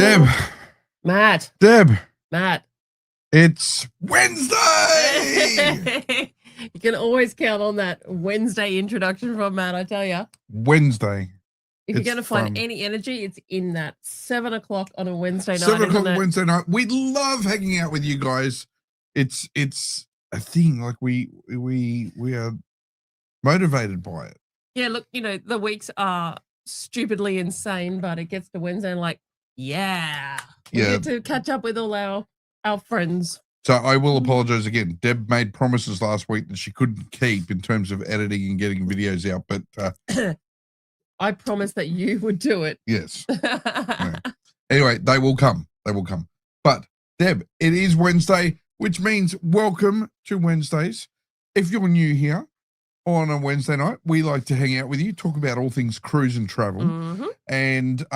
Deb. Matt. Deb. Matt. It's Wednesday! You can always count on that Wednesday introduction from Matt, I tell you. Wednesday. If you're going to find any energy, it's in that 7 o'clock on a Wednesday night. 7 o'clock on Wednesday night. We love hanging out with you guys. It's a thing. Like we are motivated by it. Yeah, look, the weeks are stupidly insane, but it gets to Wednesday and we get to catch up with all our friends. So I will apologize again. Deb made promises last week that she couldn't keep in terms of editing and getting videos out, but I promised that you would do it. Yes. Yeah. Anyway, they will come. They will come. But Deb, it is Wednesday, which means welcome to Wednesdays. If you're new here on a Wednesday night, we like to hang out with you, talk about all things cruise and travel. Mm-hmm. And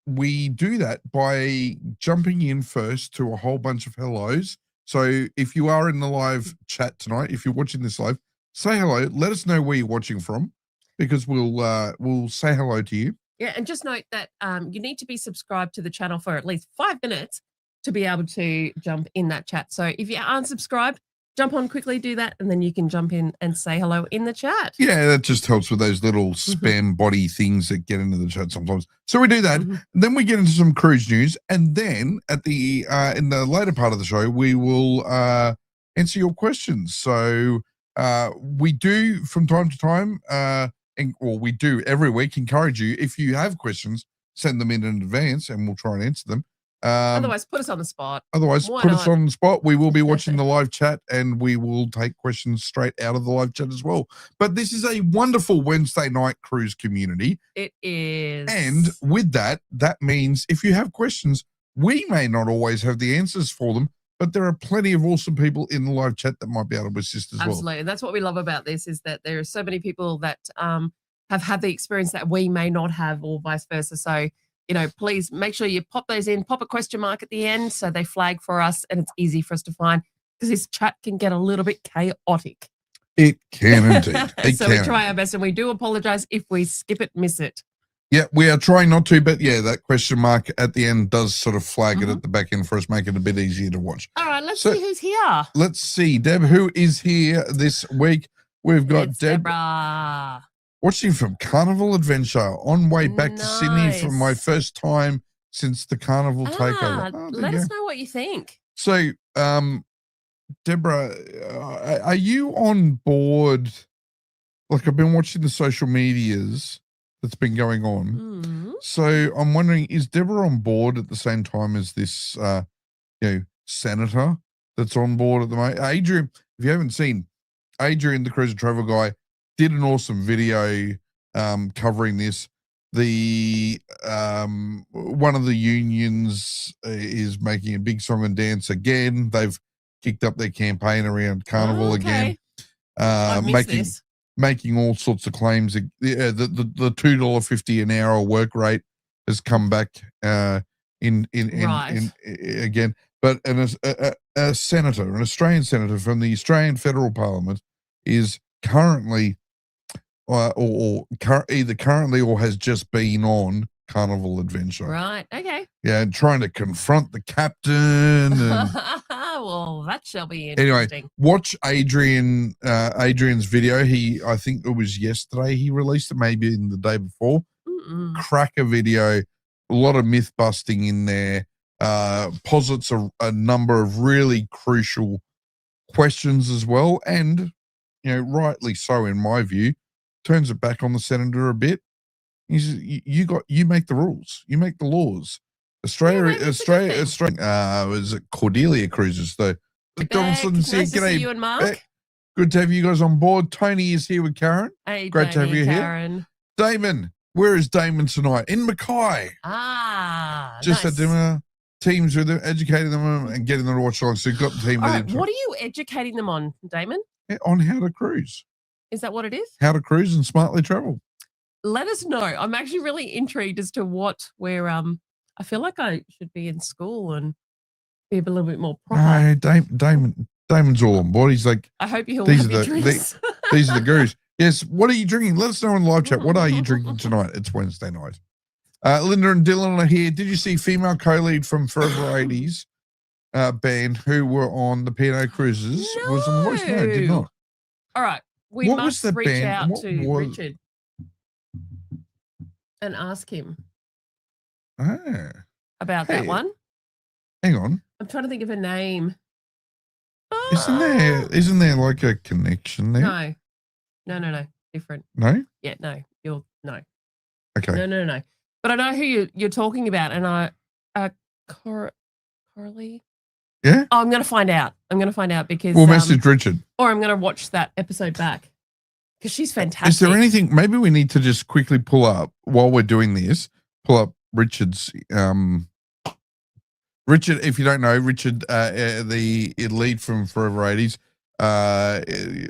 we do that by jumping in first to a whole bunch of hellos. So if you are in the live chat tonight, if you're watching this live, say hello. Let us know where you're watching from, because we'll say hello to you. Yeah, and just note that you need to be subscribed to the channel for at least 5 minutes to be able to jump in that chat. So if you aren't subscribed, jump on quickly, do that, and then you can jump in and say hello in the chat. Yeah, that just helps with those little spam body things that get into the chat sometimes. So we do that. Then we get into some cruise news, and then at the in the later part of the show, we will answer your questions. So we do from time to time, or we do every week, encourage you, if you have questions, send them in advance, and we'll try and answer them. Otherwise, put us on the spot. Us on the spot. We will be watching the live chat, and we will take questions straight out of the live chat as well. But this is a wonderful Wednesday night cruise community. It is. And with that means if you have questions, we may not always have the answers for them, but there are plenty of awesome people in the live chat that might be able to assist as well. Absolutely. That's what we love about this, is that there are so many people that have had the experience that we may not have, or vice versa. So, please make sure you pop those in, pop a question mark at the end so they flag for us and it's easy for us to find, because this chat can get a little bit chaotic. It can indeed. We try our best, and we do apologize if we skip it, miss it. Yeah, we are trying not to, but yeah, that question mark at the end does sort of flag it at the back end for us, make it a bit easier to watch. All right, let's see who's here. Let's see, Deb, who is here this week? We've got Deborah. Watching from Carnival Adventure, on way back to Sydney for my first time since the Carnival takeover. Let us know what you think. So, Deborah, are you on board? Like, I've been watching the social medias that's been going on. So I'm wondering, is Deborah on board at the same time as this, senator that's on board at the moment? Adrian, if you haven't seen, Adrian, the cruise and travel guy, did an awesome video covering this. The one of the unions is making a big song and dance again. They've kicked up their campaign around Carnival again, making all sorts of claims. The $2.50 an hour work rate has come back in again. But a senator, an Australian senator from the Australian Federal Parliament, is currently either currently or has just been on Carnival Adventure. Right, okay. Yeah, and trying to confront the captain. And well, that shall be interesting. Anyway, watch Adrian's video. I think it was yesterday he released it, maybe in the day before. Cracker video, a lot of myth busting in there. Posits a number of really crucial questions as well, and rightly so in my view. Turns it back on the senator a bit. He says, you make the rules, you make the laws. Australia, was it Cordelia Cruises though? Donaldson, nice to see you and Mark. Good to have you guys on board. Tony is here with Karen. Hey, great to have you Karen. Here. Damon, where is Damon tonight? In Mackay. Just nice. Had dinner. Teams with them, educating them and getting them to watch along. So you've got the team with him. What are you educating them on, Damon? On how to cruise. Is that what it is? How to cruise and smartly travel. Let us know. I'm actually really intrigued as to what we're I feel like I should be in school and be a little bit more proper. Damon's all on board. He's like, I hope you all these have are drinks. These are the gurus. Yes, what are you drinking? Let us know in the live chat. What are you drinking tonight? It's Wednesday night. Linda and Dylan are here. Did you see female co-lead from Forever 80s band who were on the P&O Cruises? No. Was on the voice? No, did not. All right. We must reach out to Richard. and ask him Hey, about that one. Hang on. I'm trying to think of a name. Isn't there like a connection there? No. Different. No? Yeah, no. No. Okay. No. But I know who you're talking about, and Coralie. Yeah? Oh, I'm going to find out. Because We'll message Richard. or I'm going to watch that episode back because she's fantastic. Is there anything? Maybe we need to just quickly pull up while we're doing this. Pull up Richard's. Richard, if you don't know, Richard, the lead from Forever 80s,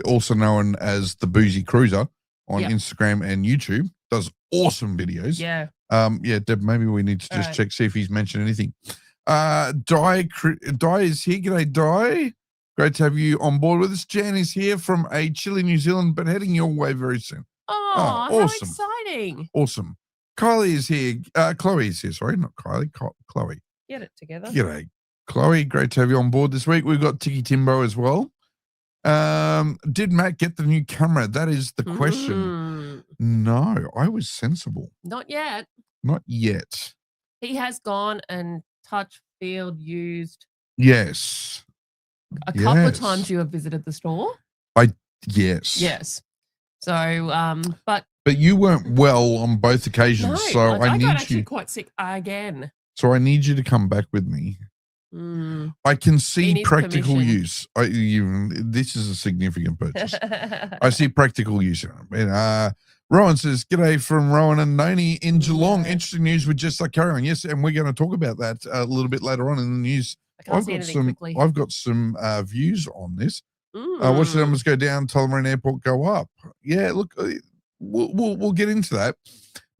also known as the Boozy Cruiser on Instagram and YouTube, does awesome videos. Yeah. Deb, maybe we need to just check, see if he's mentioned anything. Di is here. G'day, Di. Great to have you on board with us. Jan is here from a chilly New Zealand, but heading your way very soon. Oh, awesome. How exciting. Awesome. Kylie is here. Chloe is here. Sorry, not Kylie. Chloe. Get it together. G'day, Chloe. Great to have you on board this week. We've got Tiki Timbo as well. Did Matt get the new camera? That is the question. No, I was sensible. Not yet. Not yet. He has gone and touch field used. Yes. A couple of times you have visited the store. Yes. So, but you weren't well on both occasions. No, so I got actually quite sick again. So I need you to come back with me. I can see practical use. This is a significant purchase. I see practical use. Rowan says, "G'day from Rowan and Noni in Geelong. Interesting news with Jetstar carry-on." Yes, and we're going to talk about that a little bit later on in the news. I've got some views on this. Watch the numbers go down, Tullamarine Airport go up. Yeah, look, we'll get into that.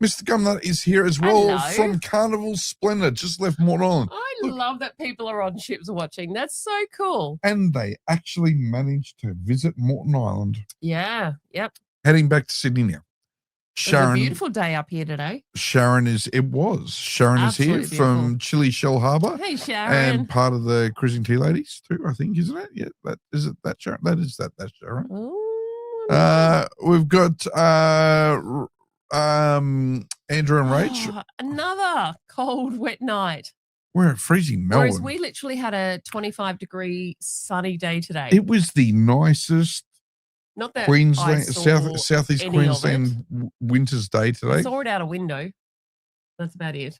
Mr. Gumnut is here as well from Carnival Splendor, just left Morton Island. I love that people are on ships watching. That's so cool. And they actually managed to visit Morton Island. Yeah, yep. Heading back to Sydney now. Sharon, it was a beautiful day up here today. Sharon is here beautiful. From Chile Shell Harbour. Hey, Sharon. And part of the Cruising Tea Ladies too, I think, isn't it? Yeah, that Sharon. That's Sharon. We've got Andrew and Rach. Another cold, wet night. We're at freezing Melbourne. Whereas we literally had a 25-degree sunny day today. It was the nicest Not that Queensland, Southeast Queensland winter's day today. I saw it out a window. That's about it.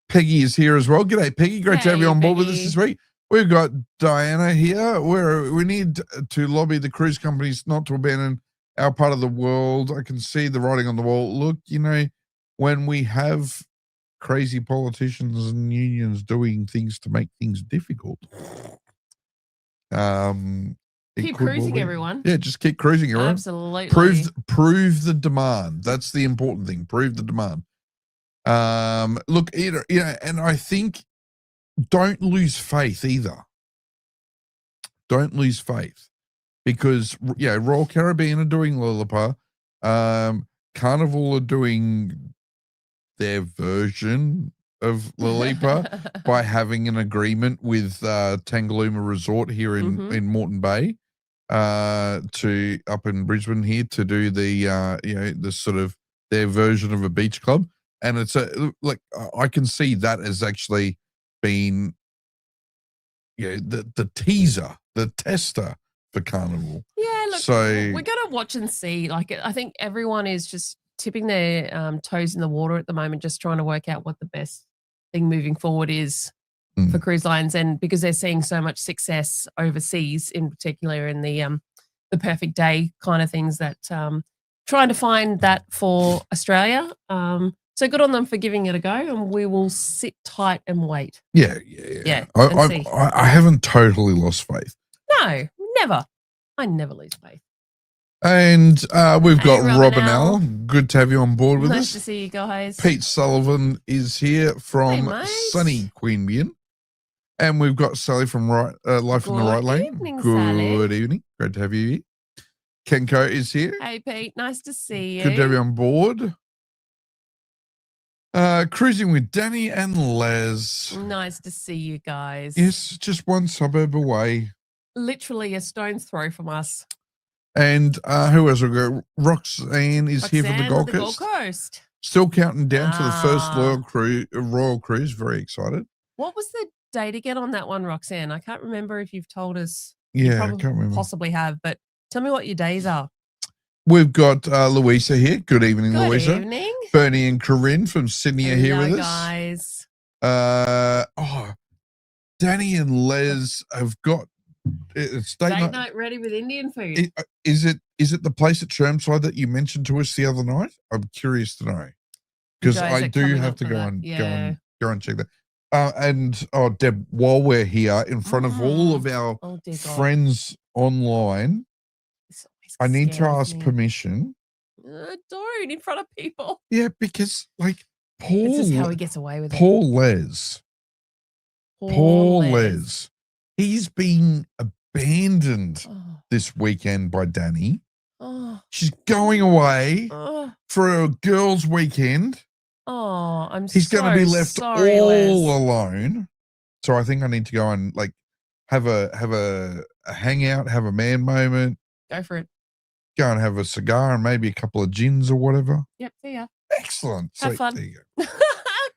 Peggy is here as well. G'day, Peggy. Great to have you on board with us this week. We've got Diana here. We need to lobby the cruise companies not to abandon our part of the world. I can see the writing on the wall. Look, when we have crazy politicians and unions doing things to make things difficult, keep cruising, everyone. Yeah, just keep cruising, everyone. Absolutely. Prove the demand. That's the important thing. Prove the demand. Look, and I think don't lose faith either. Don't lose faith. Because Royal Caribbean are doing Lollapalooza, Carnival are doing their version of Lollapalooza by having an agreement with Tangalooma Resort here in Moreton Bay, to up in Brisbane here to do the sort of their version of a beach club, and it's I can see that as actually been the teaser, the tester for Carnival. Yeah, look, so we're going to watch and see. I think everyone is just tipping their toes in the water at the moment, just trying to work out what the best thing moving forward is for cruise lines, and because they're seeing so much success overseas, in particular in the perfect day kind of things, that trying to find that for Australia. So good on them for giving it a go, and we will sit tight and wait. Yeah. I haven't totally lost faith. No, never. I never lose faith. And we've got Robin L. Good to have you on board with us. Nice to see you guys. Pete Sullivan is here from sunny Queanbeyan. And we've got Sally from Life in the Right Lane. Good evening. Great to have you here. Kenko is here. Hey, Pete. Nice to see you. Good to have you on board. Cruising with Danny and Les. Nice to see you guys. Yes, just one suburb away. Literally a stone's throw from us. And who else we got? Roxanne is here from the Gold Coast. Still counting down to the first Royal Cruise. Very excited. What was the date again on that one, Roxanne? I can't remember if you've told us. Yeah, you probably I can't remember. Possibly have, but tell me what your days are. We've got Louisa here. Good evening, Louisa. Good evening. Bernie and Corinne from Sydney are here with us. Guys. Danny and Les have got it's date night ready with Indian food. Is it the place at Chermside that you mentioned to us the other night? I'm curious to know because I do have to go and check that. And Deb, while we're here in front of all of our friends online, I need to ask permission. Don't in front of people. Yeah, because like Paul. This is how he gets away with it. Paul Les. He's been abandoned this weekend by Danny. She's going away for a girls' weekend. He's going to be left all alone. So I think I need to go and like have a hangout, have a man moment. Go for it. Go and have a cigar and maybe a couple of gins or whatever. Yep, see ya. Excellent. Have fun. There you go.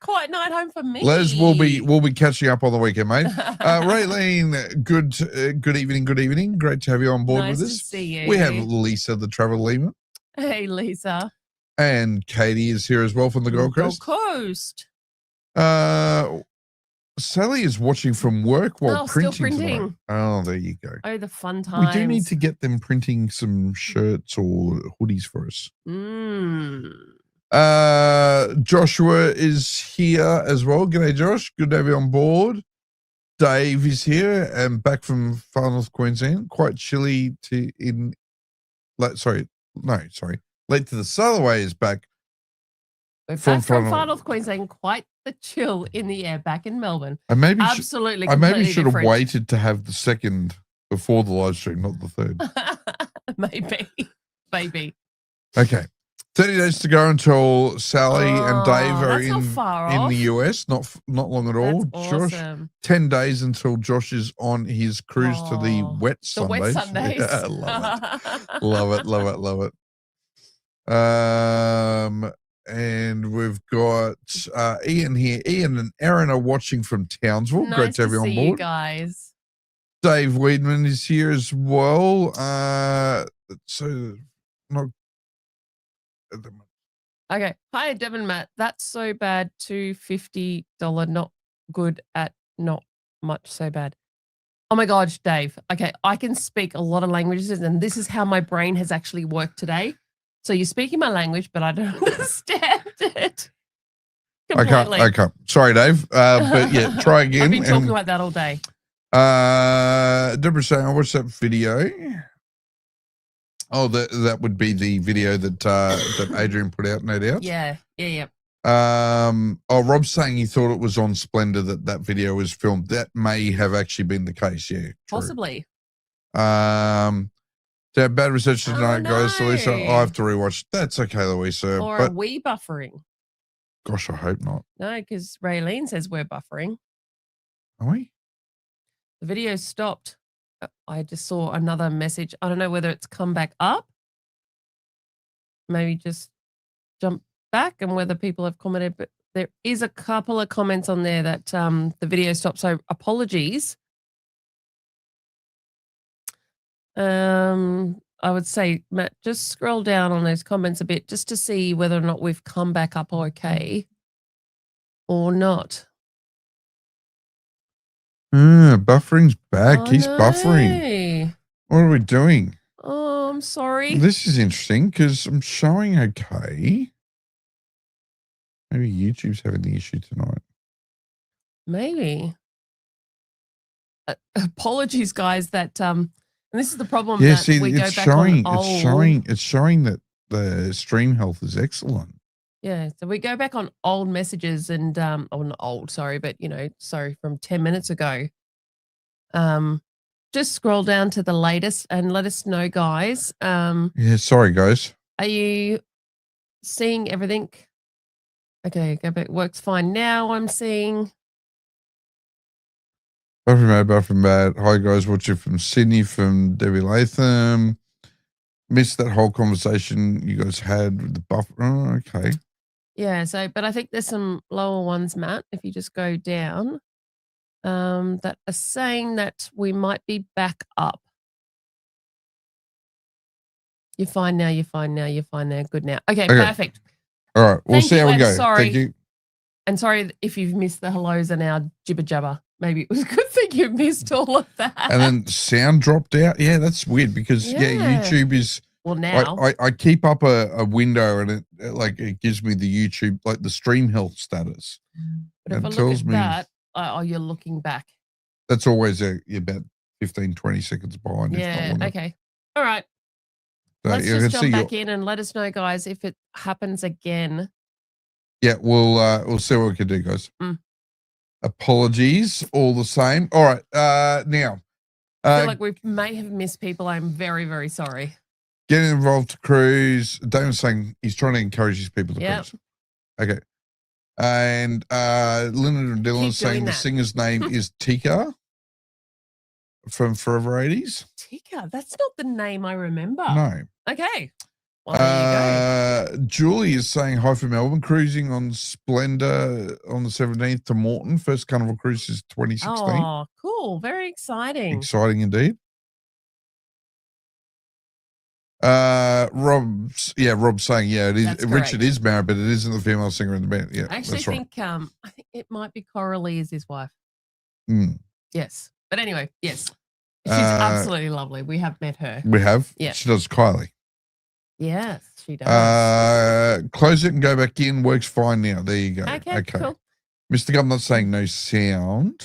Quiet night home for me. Les, we'll be catching up on the weekend, mate. Raylene, good evening. Great to have you on board with us. Nice to see you. We have Lisa, the travel lemur. Hey, Lisa. And Katie is here as well from the Gold Coast. Sally is watching from work while printing. Still printing. Tonight. Oh, there you go. Oh, the fun times. We do need to get them printing some shirts or hoodies for us. Joshua is here as well. G'day, Josh. Good to have you on board. Dave is here and back from far north Queensland. Quite chilly late to the Southway is back. We're back from far north Queensland. Quite the chill in the air back in Melbourne. I maybe should have different. waited to have the second before the live stream, not the third. Maybe. Okay. 30 days to go until Sally and Dave are in the US. Not long at all. That's Josh, awesome. 10 days until Josh is on his cruise to the wet Sundays. Wet Sundays. Yeah, love it. And we've got Ian here. Ian and Aaron are watching from Townsville. Nice Great to have you on board. You guys. Dave Weedman is here as well. So not. Okay. Hi, Devin Matt. That's so bad. $250. Not good at not much so bad. Oh my gosh, Dave. Okay. I can speak a lot of languages, and this is how my brain has actually worked today. So you're speaking my language, but I don't understand it. Completely. I can't. Sorry, Dave. But yeah, try again. I've been talking about that all day. Deborah's saying, I watched that video. Oh, that would be the video that Adrian put out, no doubt. Yeah. Rob's saying he thought it was on Splendor that video was filmed. That may have actually been the case, yeah. True. Possibly. Bad research tonight, guys. So Lisa, I have to rewatch. That's okay, Louisa. Or are we buffering? Gosh, I hope not. No, because Raylene says we're buffering. Are we? The video stopped. I just saw another message. I don't know whether it's come back up. Maybe just jump back and whether people have commented. But there is a couple of comments on there that the video stopped. So apologies. I would say, Matt, just scroll down on those comments a bit just to see whether or not we've come back up okay or not. Buffering's back. He's buffering. What are we doing? Oh, I'm sorry. This is interesting because I'm showing okay. Maybe YouTube's having the issue tonight. Maybe. Apologies, guys, that and this is the problem. Yeah, that see, we it's go showing. Back on It's showing that the stream health is excellent. Yeah, so we go back on old messages and not old, sorry, but from 10 minutes ago. Just scroll down to the latest and let us know, guys. Yeah, sorry, guys. Are you seeing everything? Okay, go back. Works fine now. I'm seeing. Buffering bad. Hi, guys. Watching from Sydney, from Debbie Latham. Missed that whole conversation you guys had with the buffer. Oh, okay. Yeah, so but I think there's some lower ones, Matt, if you just go down, that are saying that we might be back up. You're fine now, you're fine now, you're fine now, good now. Okay, perfect. All right, we'll see how we go. Sorry. Thank you. And sorry if you've missed the hellos and our jibber jabber. Maybe it was a good thing you missed all of that. And then sound dropped out. Yeah, that's weird because YouTube is. Well, now I keep up a window and it gives me the YouTube, like the stream health status. But if I look at that, oh, you're looking back. That's always about 15, 20 seconds behind. Yeah, okay. All right. So let's just jump back in and let us know, guys, if it happens again. Yeah, we'll see what we can do, guys. Apologies, all the same. All right, now. I feel like we may have missed people. I'm very, very sorry. Getting involved to cruise. Damon's saying he's trying to encourage his people to cruise. Okay. And Lyndon and Dylan is saying the singer's name is Tika from Forever 80s. Tika? That's not the name I remember. No. Okay. Well, there you go. Julie is saying hi from Melbourne, cruising on Splendor on the 17th to Moreton. First Carnival cruise is 2016. Oh, cool. Very exciting. Exciting indeed. Rob's saying, it is. That's Richard is married, but it isn't the female singer in the band. Yeah, I actually think I think it might be Coralie is his wife. Yes. But anyway, yes. She's absolutely lovely. We have met her. We have? Yeah. She does Kylie. Yes, she does. Close it and go back in. Works fine now. There you go. Okay. Cool. Mr. Gum not saying no sound.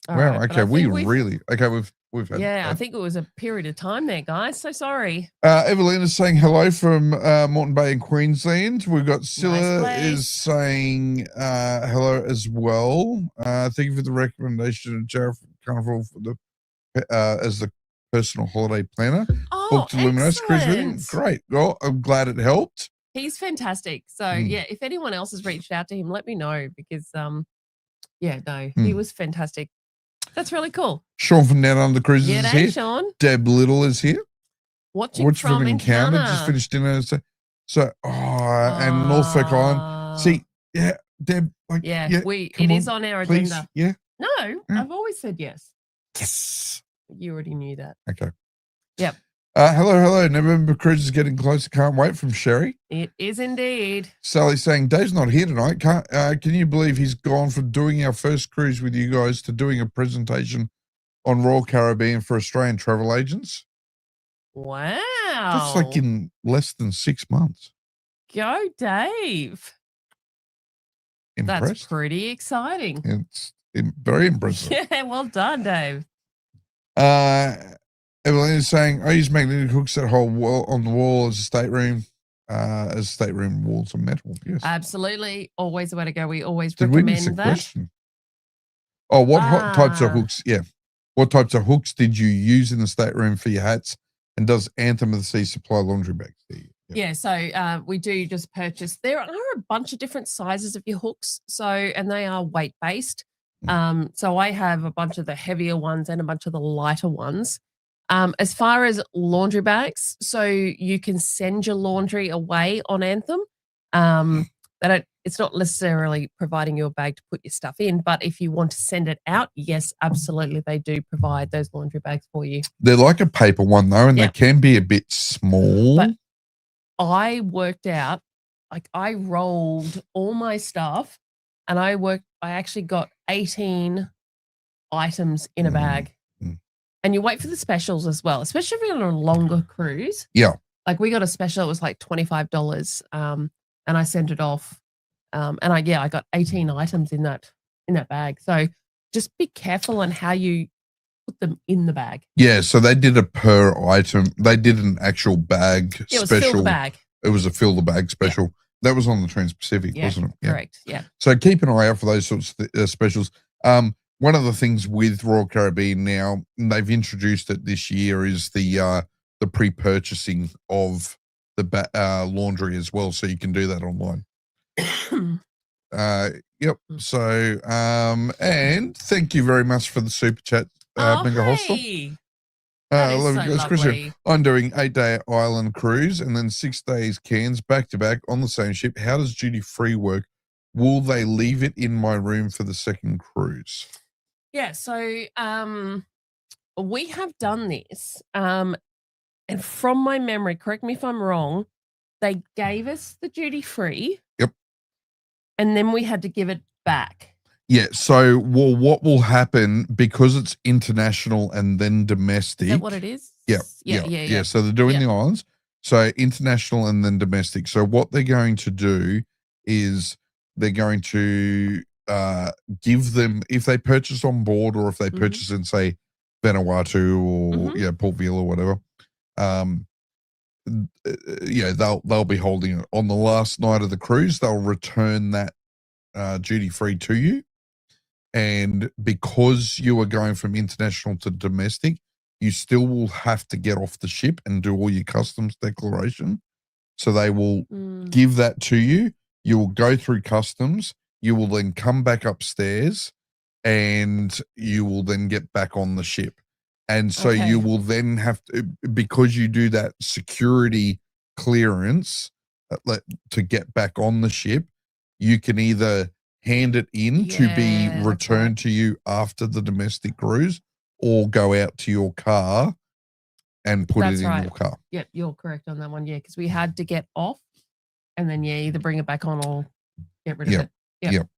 All wow. Right, okay. We've had. I think it was a period of time there, guys. So sorry. Evelina's saying hello from Moreton Bay in Queensland. We've got Scylla is saying hello as well. Thank you for the recommendation of Jared Carnival for the as the personal holiday planner. Booked Luminos cruise with him. Great. Well, I'm glad it helped. He's fantastic. So yeah, if anyone else has reached out to him, let me know because he was fantastic. That's really cool. Sean from Down Under Cruises is here. Sean. Deb Little is here. Watching from Encounter. Just finished dinner. And Norfolk Island. See, yeah, Deb. It is on our agenda. Yeah. No, I've always said yes. Yes. You already knew that. Okay. Yep. Hello. November cruise is getting closer. Can't wait from Sherry. It is indeed. Sally's saying Dave's not here tonight. Can you believe he's gone from doing our first cruise with you guys to doing a presentation on Royal Caribbean for Australian travel agents? Wow. That's like in less than 6 months. Go, Dave. Impressed? That's pretty exciting. It's very impressive. Yeah, well done, Dave. Evelyn is saying, I use magnetic hooks that hold on the wall as a stateroom. As stateroom walls are metal. Yes. Absolutely. Always the way to go. We always recommend that. Question? Oh, what types of hooks? Yeah. What types of hooks did you use in the stateroom for your hats? And does Anthem of the Sea supply laundry bags? Yeah, so we do just purchase. There are a bunch of different sizes of your hooks. And they are weight based. So I have a bunch of the heavier ones and a bunch of the lighter ones. As far as laundry bags, so you can send your laundry away on Anthem. It's not necessarily providing you a bag to put your stuff in, but if you want to send it out, yes, absolutely, they do provide those laundry bags for you. They're like a paper one though, and they can be a bit small. But I worked out, like I rolled all my stuff, and I actually got 18 items in a bag. And you wait for the specials as well, especially if you're on a longer cruise. Yeah. Like we got a special, it was like $25. And I sent it off. And I got 18 items in that bag. So just be careful on how you put them in the bag. Yeah, so they did a per item. They did an actual bag special. It was fill the bag. It was a fill the bag special. Yeah. That was on the Trans-Pacific, wasn't it? Yeah. Correct, yeah. So keep an eye out for those sorts of specials. One of the things with Royal Caribbean now, and they've introduced it this year, is the pre-purchasing of the laundry as well, so you can do that online. Yep. So, and thank you very much for the super chat, Mega Hostel. That is so This question. lovely. I'm doing 8-day island cruise and then 6 days Cairns back to back on the same ship. How does duty free work? Will they leave it in my room for the second cruise? Yeah, so we have done this. And from my memory, correct me if I'm wrong, they gave us the duty free. Yep. And then we had to give it back. Yeah, so what will happen, because it's international and then domestic. Is that what it is? Yeah. So they're doing the islands. So international and then domestic. So what they're going to do is they're going to give them, if they purchase on board or if they purchase in, say, Vanuatu or Port Vila or whatever, they'll be holding it. On the last night of the cruise, they'll return that duty free to you. And because you are going from international to domestic, you still will have to get off the ship and do all your customs declaration. So they will give that to you. You will go through customs. You will then come back upstairs and you will then get back on the ship. And so you will then have to, because you do that security clearance to get back on the ship, you can either hand it in to be returned to you after the domestic cruise or go out to your car and put it in your car. Yep, you're correct on that one. Yeah, because we had to get off and then either bring it back on or get rid of it.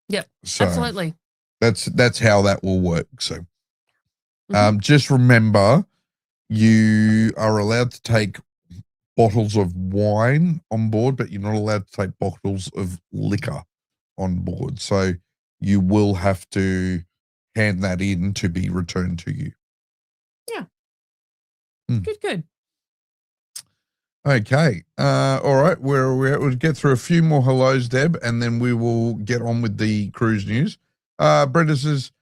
Yep. So absolutely. That's how that will work. So just remember, you are allowed to take bottles of wine on board, but you're not allowed to take bottles of liquor on board. So you will have to hand that in to be returned to you. Yeah. Good. Okay. All right. We'll get through a few more hellos, Deb, and then we will get on with the cruise news. Brenda says,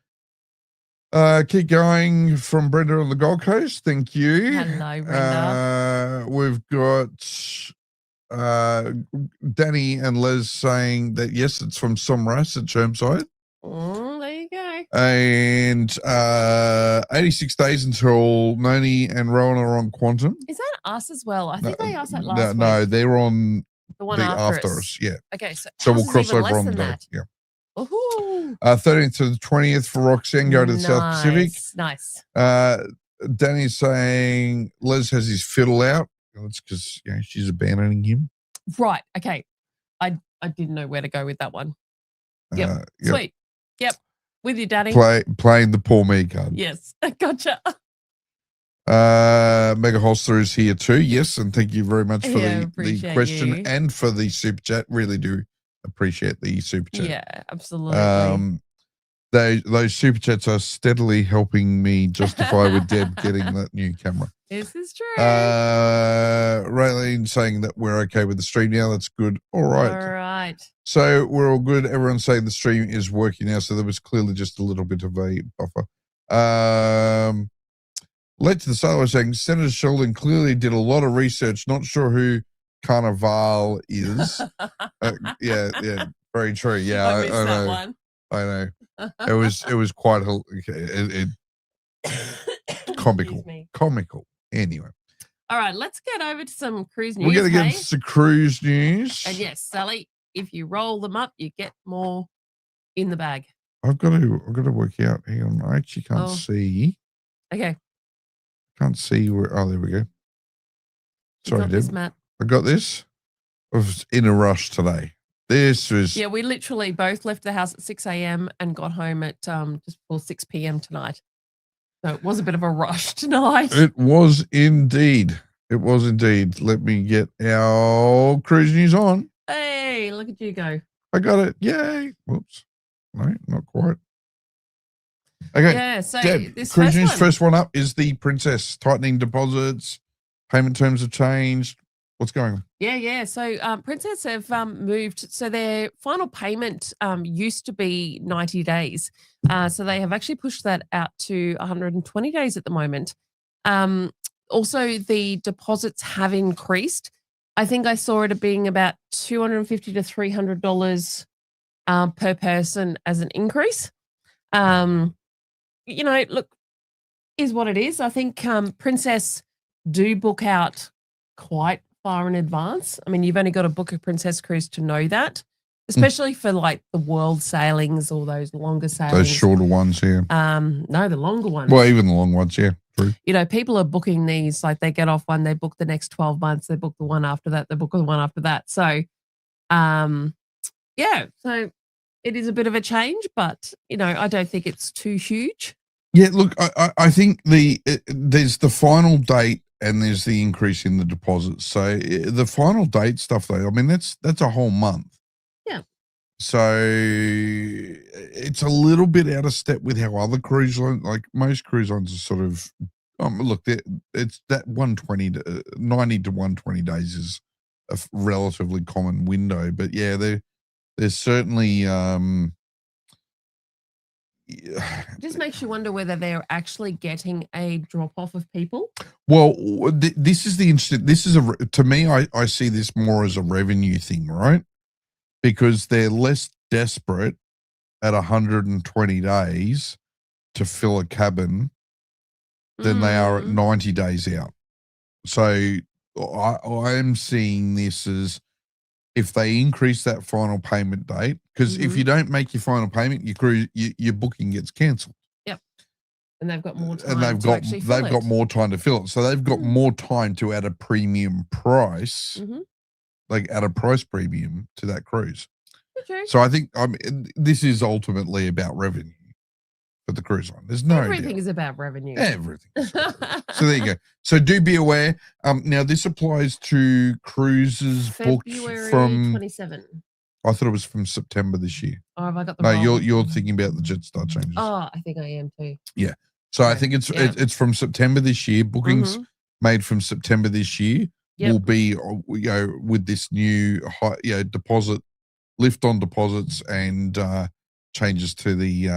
keep going from Brenda on the Gold Coast. Thank you. Hello, Brenda. We've got Danny and Liz saying that yes, it's from Somras at Chermside. There you go. And 86 days until Noni and Rowan are on Quantum. Is that us as well? I think they asked that last week. No, they're on the one after us. Yeah. Okay, so we'll cross over on the day. Yeah. 13th to the 20th for Roxanne, go to the South Pacific. Nice. Danny's saying Liz has his fiddle out. That's because she's abandoning him. Right. Okay. I didn't know where to go with that one. Yep. Sweet. Yep. With you, Danny. Playing the poor me card. Yes. Gotcha. Mega Holster is here too. Yes, and thank you very much for the question and for the super chat. Really do appreciate the super chat. Yeah, absolutely. Those super chats are steadily helping me justify with Deb getting that new camera. This is true. Raylene saying that we're okay with the stream now. That's good. All right. So we're all good. Everyone's saying the stream is working now. So there was clearly just a little bit of a buffer. Led to the Sailor saying Senator Sheldon clearly did a lot of research. Not sure who Carnival is. Yeah, very true. Yeah, I missed that one. I know. It was quite comical. Anyway. All right, let's get over to some cruise news. We're going to get into cruise news. And yes, Sally, if you roll them up, you get more in the bag. I've got to work out. Hang on, I actually can't see. Okay. Can't see where. Oh, there we go. Sorry, Deb. Matt. I got this. I was in a rush today. This was. Yeah, we literally both left the house at 6 a.m. and got home at just before 6 p.m. tonight. So it was a bit of a rush tonight. It was indeed. Let me get our cruise news on. Hey, look at you go. I got it. Yay. Whoops. No, not quite. Okay. Yeah, so Deb, this cruise news first one up is the Princess. Tightening deposits. Payment terms have changed. What's going on? Yeah. So Princess have moved. So their final payment used to be 90 days. So they have actually pushed that out to 120 days at the moment. Also, the deposits have increased. I think I saw it being about $250 to $300 per person as an increase. Look, is what it is. I think Princess do book out quite far in advance. I mean, you've only got to book a Princess cruise to know that, especially for like the world sailings or those longer sailings. Those shorter ones, yeah. No, the longer ones. Well, even the long ones, yeah. True. You know, people are booking these, like they get off one, they book the next 12 months, they book the one after that, they book the one after that. So, yeah, so it is a bit of a change, but, you know, I don't think it's too huge. Yeah, look, I think there's the final date and there's the increase in the deposits. So the final date stuff, though, I mean, that's a whole month. Yeah. So it's a little bit out of step with how other cruise lines, like most cruise lines are sort of, look, it's that 90 to 120 days is a relatively common window. But yeah, there's certainly, it just makes you wonder whether they're actually getting a drop off of people. Well, this is the interesting. This is to me, I see this more as a revenue thing, right? Because they're less desperate at 120 days to fill a cabin than they are at 90 days out. So I am seeing this as if they increase that final payment date, because if you don't make your final payment, your booking gets cancelled. Yep. And they've got more time. And they've got more time to fill it. So they've got more time to add a premium price, like add a price premium to that cruise. Okay. So I think this is ultimately about revenue for the cruise line. There's no everything is about revenue. Everything. So there you go. So do be aware. Now this applies to cruises booked from 27. I thought it was from September this year. Oh, have I got the No, you're thinking about the Jetstar changes. Oh, I think I am too. Yeah. So I think it's from September this year. Bookings made from September this year will be with this new deposit lift on deposits and changes to the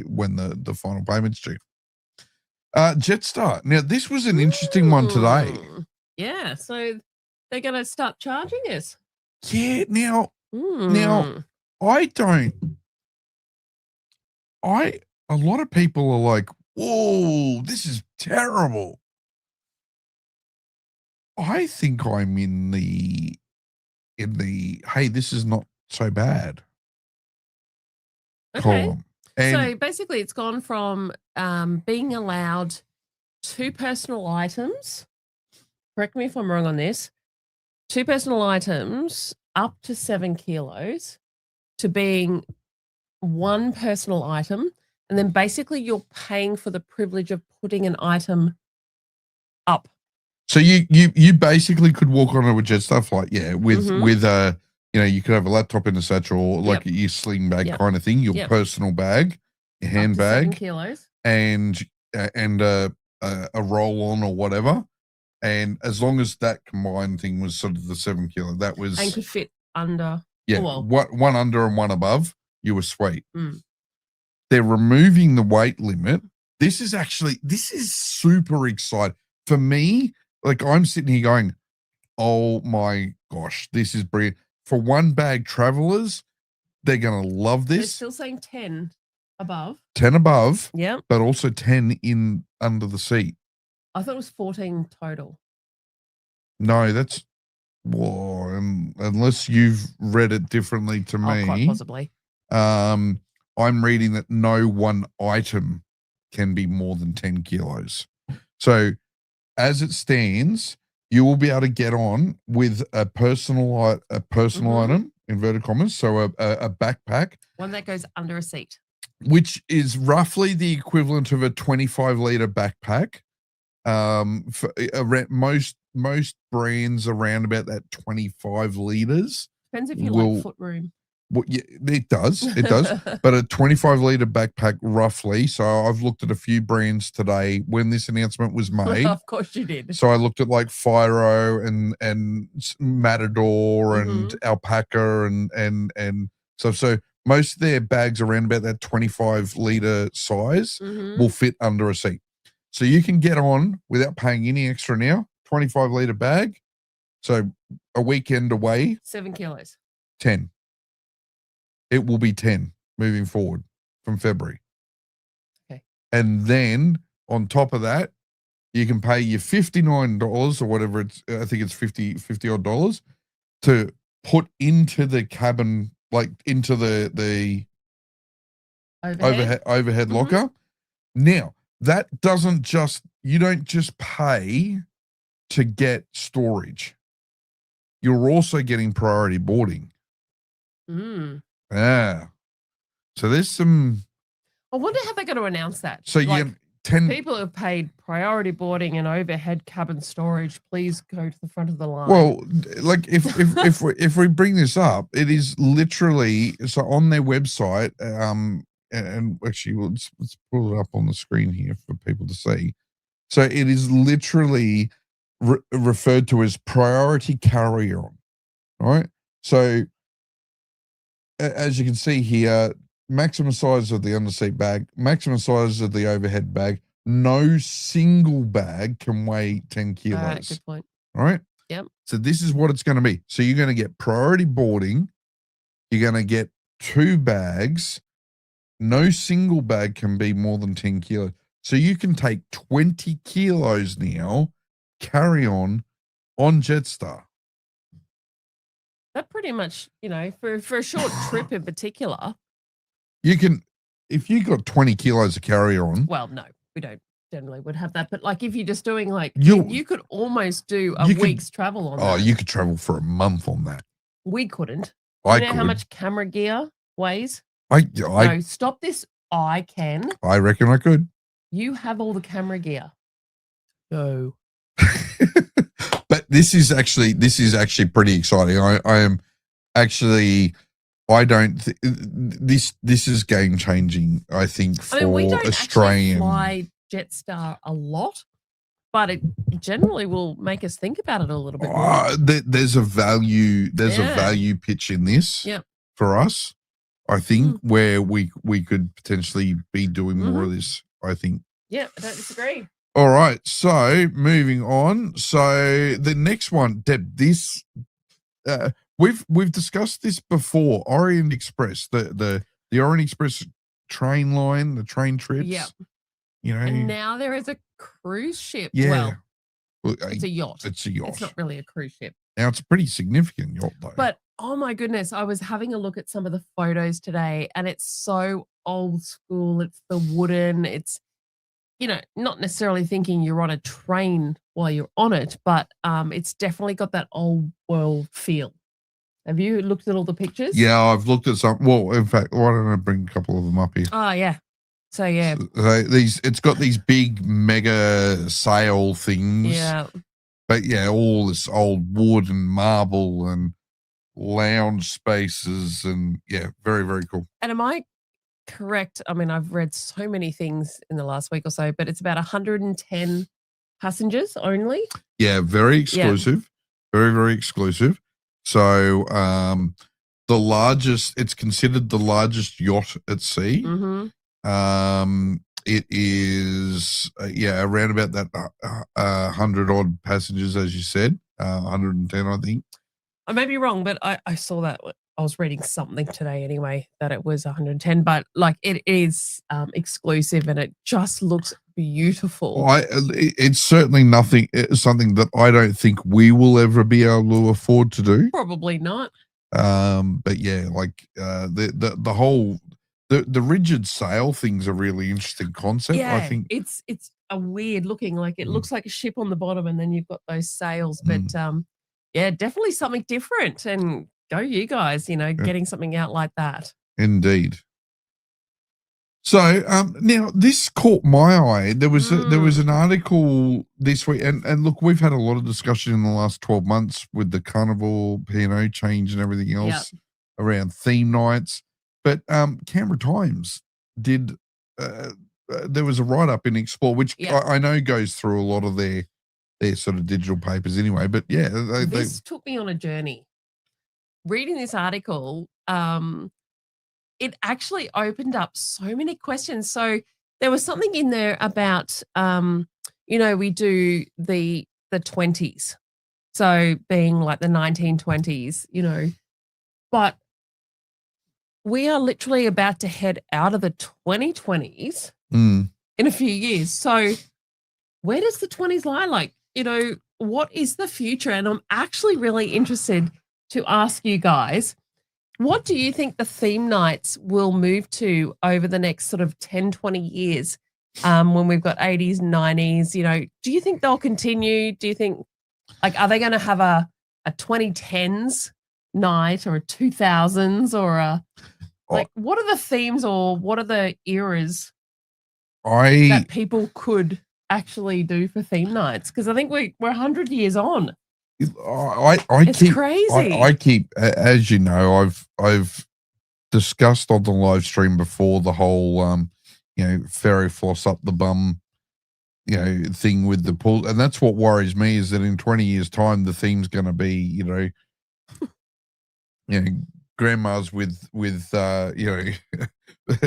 when the final payment's due. Jetstar. Now this was an interesting one today. Yeah, so they're going to start charging us. Yeah. Now a lot of people are like, whoa, this is terrible. I think I'm in the hey, this is not so bad. Okay. So basically it's gone from being allowed 2 personal items. Correct me if I'm wrong on this. 2 personal items up to 7 kilos to being 1 personal item. And then basically you're paying for the privilege of putting an item up. So you basically could walk onto a Jetstar flight, with you could have a laptop in a satchel, like your sling bag kind of thing, your personal bag, your handbag, 7 kilos, and a roll on or whatever. And as long as that combined thing was sort of the 7 kilo, that was and could fit under. One under and one above, you were sweet. They're removing the weight limit. This is super exciting for me. Like I'm sitting here going, oh my gosh, this is brilliant. For one bag travelers, they're going to love this. They're still saying 10 above. 10 above. Yeah. But also 10 in under the seat. I thought it was 14 total. No, that's unless you've read it differently to me. Quite possibly. I'm reading that no one item can be more than 10 kilos. So as it stands, you will be able to get on with a personal item, inverted commas, so a backpack. One that goes under a seat. Which is roughly the equivalent of a 25-liter backpack. For most brands around about that 25 liters. Depends if you like foot room. Well, yeah, it does. But a 25-liter backpack, roughly. So I've looked at a few brands today when this announcement was made. Of course you did. So I looked at like Firo and Matador and Alpaca and stuff. So most of their bags around about that 25-liter size will fit under a seat. So you can get on without paying any extra now. 25-liter bag. So a weekend away. 7 kilos. 10. It will be 10 moving forward from February. Okay. And then on top of that, you can pay your $59 or whatever I think it's 50 odd dollars to put into the cabin, like into the overhead locker. Now, that doesn't you don't just pay to get storage. You're also getting priority boarding. Yeah. So there's some. I wonder how they're going to announce that. So like, people who have paid priority boarding and overhead cabin storage, please go to the front of the line. Well, like if we bring this up, it is literally so on their website. And actually, let's pull it up on the screen here for people to see. So it is literally referred to as priority carry-on, right? So as you can see here, maximum size of the underseat bag, maximum size of the overhead bag. No single bag can weigh 10 kilos. All right, good point. All right? Yep. So this is what it's going to be. So you're going to get priority boarding. You're going to get 2 bags. No single bag can be more than 10 kilos. So you can take 20 kilos now, carry on Jetstar. That pretty much, for a short trip in particular. You can, if you got 20 kilos of carry on. Well, no, we don't generally would have that. But like if you're just doing you could almost do a week's travel on that. Oh, you could travel for a month on that. We couldn't. I know could. How much camera gear weighs? No, stop this. I can. I reckon I could. You have all the camera gear. Go. But this is actually pretty exciting. I am actually. I don't. This is game changing. I think for we don't Australian. Fly Jetstar a lot, but it generally will make us think about it a little bit more. There's a value. There's a value pitch in this. Yep. For us, I think where we could potentially be doing more of this. I think. Yeah, I don't disagree. All right, so moving on. So the next one, Deb, this we've discussed this before. Orient Express, the Orient Express train line, the train trips. Yeah. And now there is a cruise ship. Yeah. Well, it's a yacht. It's a yacht. It's not really a cruise ship. Now it's a pretty significant yacht though. But oh my goodness, I was having a look at some of the photos today and it's so old school. It's the wooden, it's not necessarily thinking you're on a train while you're on it, but it's definitely got that old world feel. Have you looked at all the pictures? Yeah, I've looked at some. Well, in fact, why don't I bring a couple of them up here? Oh, yeah. So, yeah. So it's got these big mega sail things. Yeah. But yeah, all this old wood and marble and lounge spaces and yeah, very, very cool. And am I correct? I mean, I've read so many things in the last week or so, but it's about 110 passengers only. Yeah, very exclusive. Yeah. Very, very exclusive. So it's considered the largest yacht at sea. It is around about that 100 odd passengers, as you said, 110, I think. I may be wrong, but I saw that. I was reading something today anyway that it was 110, but like it is exclusive and it just looks beautiful. It's certainly something that I don't think we will ever be able to afford to do. Probably not. But yeah, like the whole the rigid sail thing's a really interesting concept. Yeah, I think it's a weird looking, like it looks like a ship on the bottom and then you've got those sails, but yeah, definitely something different. And go you guys, getting something out like that. Indeed. So now this caught my eye. There was an article this week, and look, we've had a lot of discussion in the last 12 months with the Carnival P&O change and everything else around theme nights. But Canberra Times did. There was a write-up in Explore, which I know goes through a lot of their sort of digital papers anyway. But yeah, this took me on a journey. Reading this article, it actually opened up so many questions. So there was something in there about, we do the 20s, so being like the 1920s, but we are literally about to head out of the 2020s in a few years. So where does the 20s lie? Like, what is the future? And I'm actually really interested to ask you guys, what do you think the theme nights will move to over the next sort of 10, 20 years when we've got 80s, 90s? Do you think they'll continue? Do you think, are they going to have a 2010s night or a 2000s or what are the themes or what are the eras that people could actually do for theme nights? Because I think we're 100 years on. It's crazy. I keep, as you know, I've discussed on the live stream before the whole, fairy floss up the bum, thing with the pool, and that's what worries me is that in 20 years' time the theme's going to be, grandmas with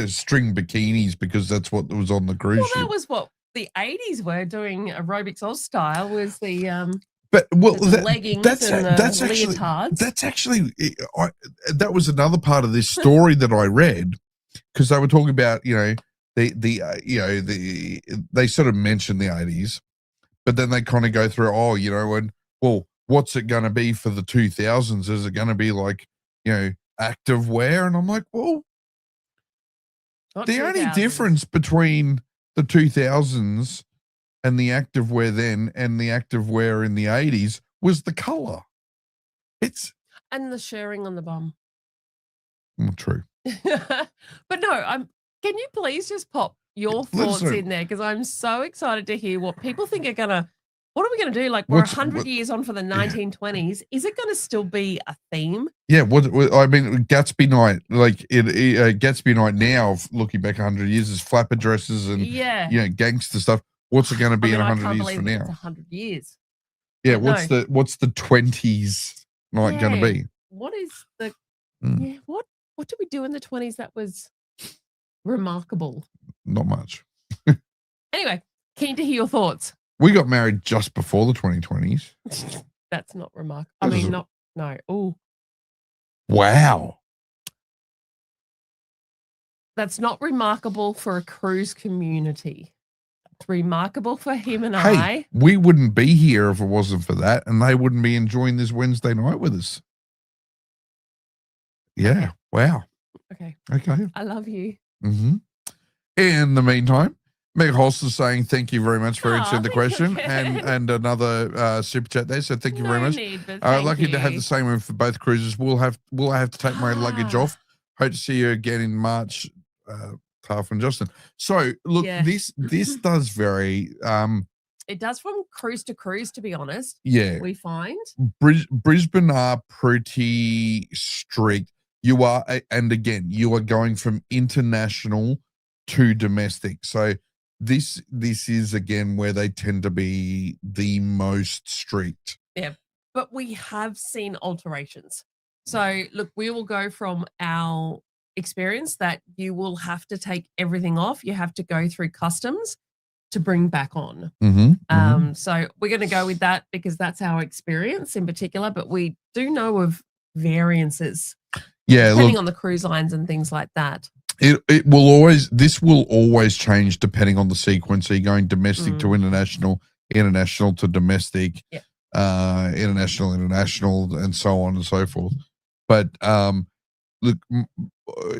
string bikinis because that's what was on the cruise ship. That was what the 80s were doing. Aerobics Oz style was the But the leggings and that's leotards. That's actually that was another part of this story that I read because they were talking about they sort of mentioned the 80s, but then they kind of go through what's it going to be for the 2000s? Is it going to be like active wear? And I'm like, well, the only difference between the 2000s and the active wear then and the active wear in the 80s was the color. And the sharing on the bum. True. But no, can you please just pop your thoughts in there? Because I'm so excited to hear what people think what are we going to do? Like we're 100 years on for the 1920s. Is it going to still be a theme? Yeah. What I mean, Gatsby night, Gatsby night now, looking back 100 years is flapper dresses and, gangster stuff. What's it going to be in 100 years from now? It's 100 years. Yeah. What's the 20s night going to be? What is the, what did we do in the 20s that was remarkable? Not much. Anyway, keen to hear your thoughts. We got married just before the 2020s. That's not remarkable. I mean, no. Oh. Wow. That's not remarkable for a cruise community. It's remarkable for him and I. We wouldn't be here if it wasn't for that, and they wouldn't be enjoying this Wednesday night with us. Yeah. Okay. Wow. Okay. I love you. Mm-hmm. In the meantime, Meg Holster saying thank you very much for answering the question and another super chat there. So thank you very much. Lucky to have the same room for both cruises. We'll have to take my luggage off. Hope to see you again in March, Taff and Justin. So look, this does vary. It does from cruise to cruise, to be honest. Yeah. We find Brisbane are pretty strict. You are, and again, you are going from international to domestic. So this is again where they tend to be the most strict. Yeah, but we have seen alterations. So look, we will go from our experience that you will have to take everything off. You have to go through customs to bring back on. So we're going to go with that because that's our experience in particular, but we do know of variances. Yeah, depending on the cruise lines and things like that. It will always change depending on the sequence. So you're going domestic to international to domestic, international, and so on and so forth. But look,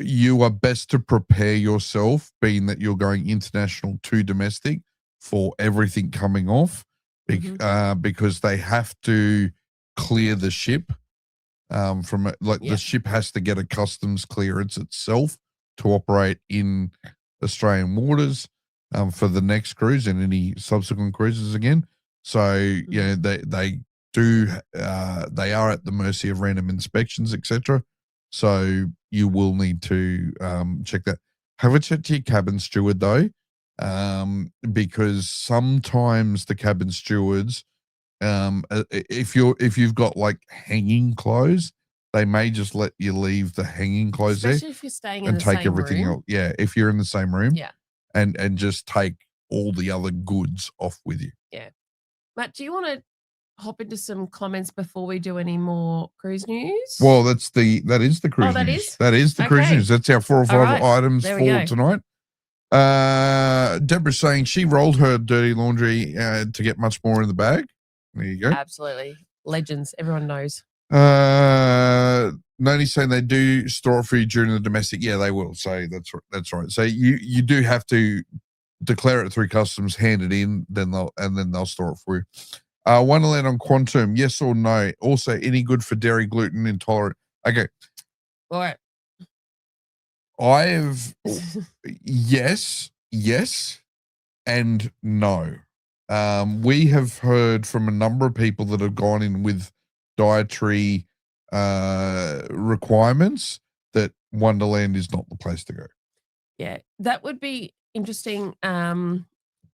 you are best to prepare yourself, being that you're going international to domestic for everything coming off, because they have to clear the ship. The ship has to get a customs clearance itself to operate in Australian waters for the next cruise and any subsequent cruises again. So they are at the mercy of random inspections, etc. So you will need to check that. Have a chat to your cabin steward though, because sometimes the cabin stewards, if you've got like hanging clothes, they may just let you leave the hanging clothes especially if you're staying in and the take same everything room. else. Yeah, if you're in the same room, Yeah, and just take all the other goods off with you. Yeah, Matt, do you want to hop into some comments before we do any more cruise news? Well, that is the cruise news. That is the cruise news. That's our 4 or 5 items for tonight. Deborah's saying she rolled her dirty laundry to get much more in the bag. There you go. Absolutely. Legends. Everyone knows. Noni's saying they do store it for you during the domestic. Yeah, they will. So that's right. So you do have to declare it through customs, hand it in, then they'll store it for you. Wonderland on Quantum, yes or no? Also, any good for dairy gluten intolerant? Okay. All right. Yes, and no. We have heard from a number of people that have gone in with dietary requirements that Wonderland is not the place to go. Yeah, that would be interesting.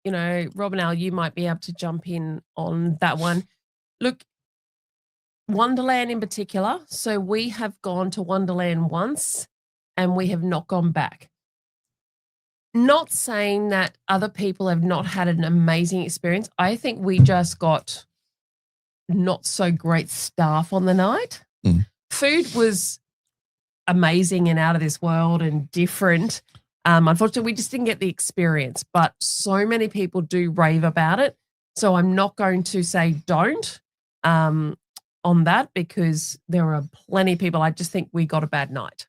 You know, Rob and Al, you might be able to jump in on that one. Look, Wonderland in particular. So we have gone to Wonderland once and we have not gone back. Not saying that other people have not had an amazing experience. I think we just got not so great staff on the night. Food was amazing and out of this world and different. Unfortunately, we just didn't get the experience, but so many people do rave about it. So I'm not going to say don't on that because there are plenty of people. I just think we got a bad night.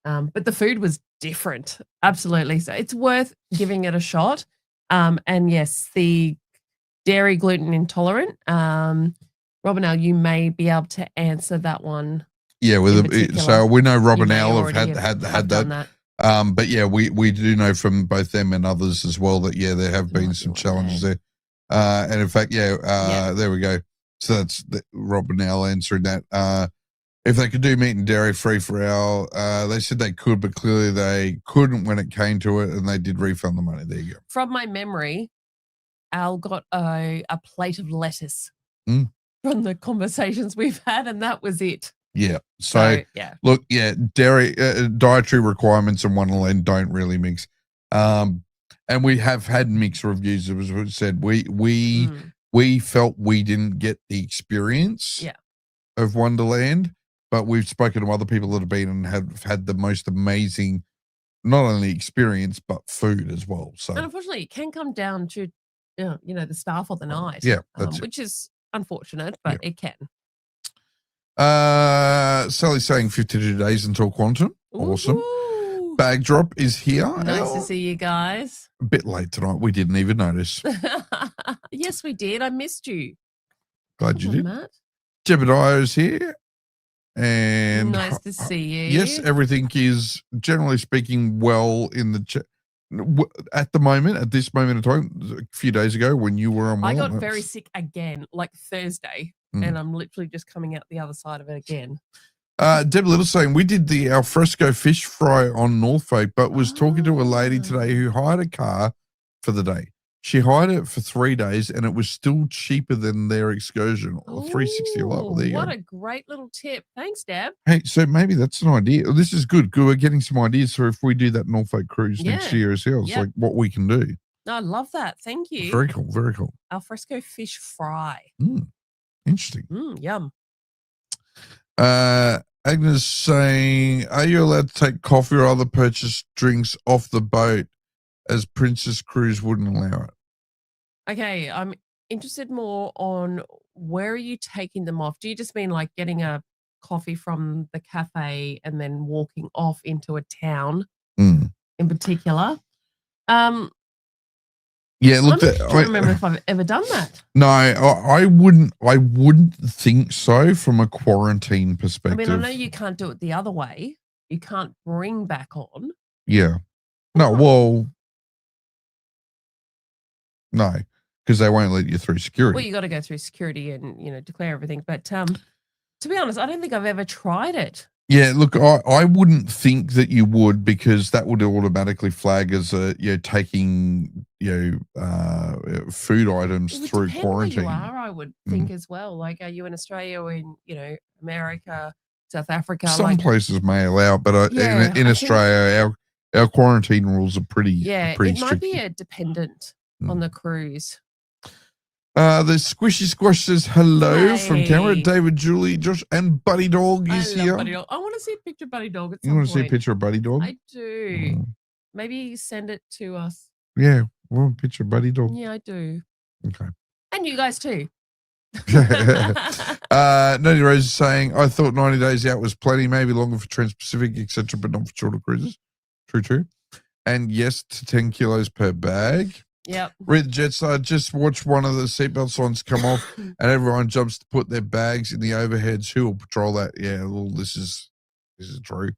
But the food was different. Absolutely. So it's worth giving it a shot. And yes, the dairy gluten intolerant, Rob and Al, you may be able to answer that one. Yeah, so we know Rob and Al have had that. But yeah, we do know from both them and others as well that there have been some challenges there. And in fact, there we go. So that's Rob and Al answering that. If they could do meat and dairy free for Al, they said they could, but clearly they couldn't when it came to it, and they did refund the money. There you go. From my memory, Al got a plate of lettuce from the conversations we've had, and that was it. Yeah. So look, dairy dietary requirements and Wonderland don't really mix. And we have had mixed reviews. As we said, we felt we didn't get the experience of Wonderland, but we've spoken to other people that have been and have had the most amazing, not only experience but food as well. So, and unfortunately, it can come down to the staff of the night. Yeah, which is unfortunate, but it can. Sally's saying 52 days until Quantum. Awesome. Ooh. Bag drop is here. Nice to see you guys. A bit late tonight. We didn't even notice. Yes, we did. I missed you. Glad you did. Matt. Jebediah is here. And nice to see you. Yes, everything is generally speaking well in the chat. At the moment, at this moment in time, a few days ago when you were on, I got very sick again, like Thursday, and I'm literally just coming out the other side of it again. Deb Little saying we did the alfresco fish fry on Norfolk, but was talking to a lady today who hired a car for the day. She hired it for 3 days, and it was still cheaper than their excursion, or $360 a lot. Well, there you what go. A great little tip. Thanks, Deb. Hey, so maybe that's an idea. This is good. We're getting some ideas for if we do that Norfolk cruise next year as well. It's like what we can do. I love that. Thank you. Very cool. Very cool. Alfresco fish fry. Interesting. Yum. Agnes saying, are you allowed to take coffee or other purchased drinks off the boat as Princess Cruise wouldn't allow it? Okay, I'm interested more on where are you taking them off? Do you just mean like getting a coffee from the cafe and then walking off into a town in particular? Yeah, look, I don't remember if I've ever done that. No, I wouldn't think so from a quarantine perspective. I mean, I know you can't do it the other way. You can't bring back on. Yeah. No, well, no, because they won't let you through security. Well, you got to go through security and, declare everything. But to be honest, I don't think I've ever tried it. Yeah, look, I wouldn't think that you would, because that would automatically flag as taking food items through quarantine. Where you are, I would think as well. Like, are you in Australia or in America, South Africa? Some places may allow, but in Australia, our quarantine rules are pretty it strict. might be a dependent on the cruise. The Squishy Squash says hello from Canberra. David, Julie, Josh, and Buddy Dog is here. Buddy Dog. I want to see a picture of Buddy Dog at some You want point. to see a picture of Buddy Dog? I do. Maybe send it to us. Yeah. Well, picture buddy dog. Yeah, I do. Okay. And you guys too. Noni Rose is saying, I thought 90 days out was plenty, maybe longer for Trans-Pacific, etc., but not for shorter cruises. True. And yes to 10 kilos per bag. Yep. Read the Jetstar, just watch one of the seatbelt signs come off and everyone jumps to put their bags in the overheads. Who will patrol that? Yeah, well, this is true.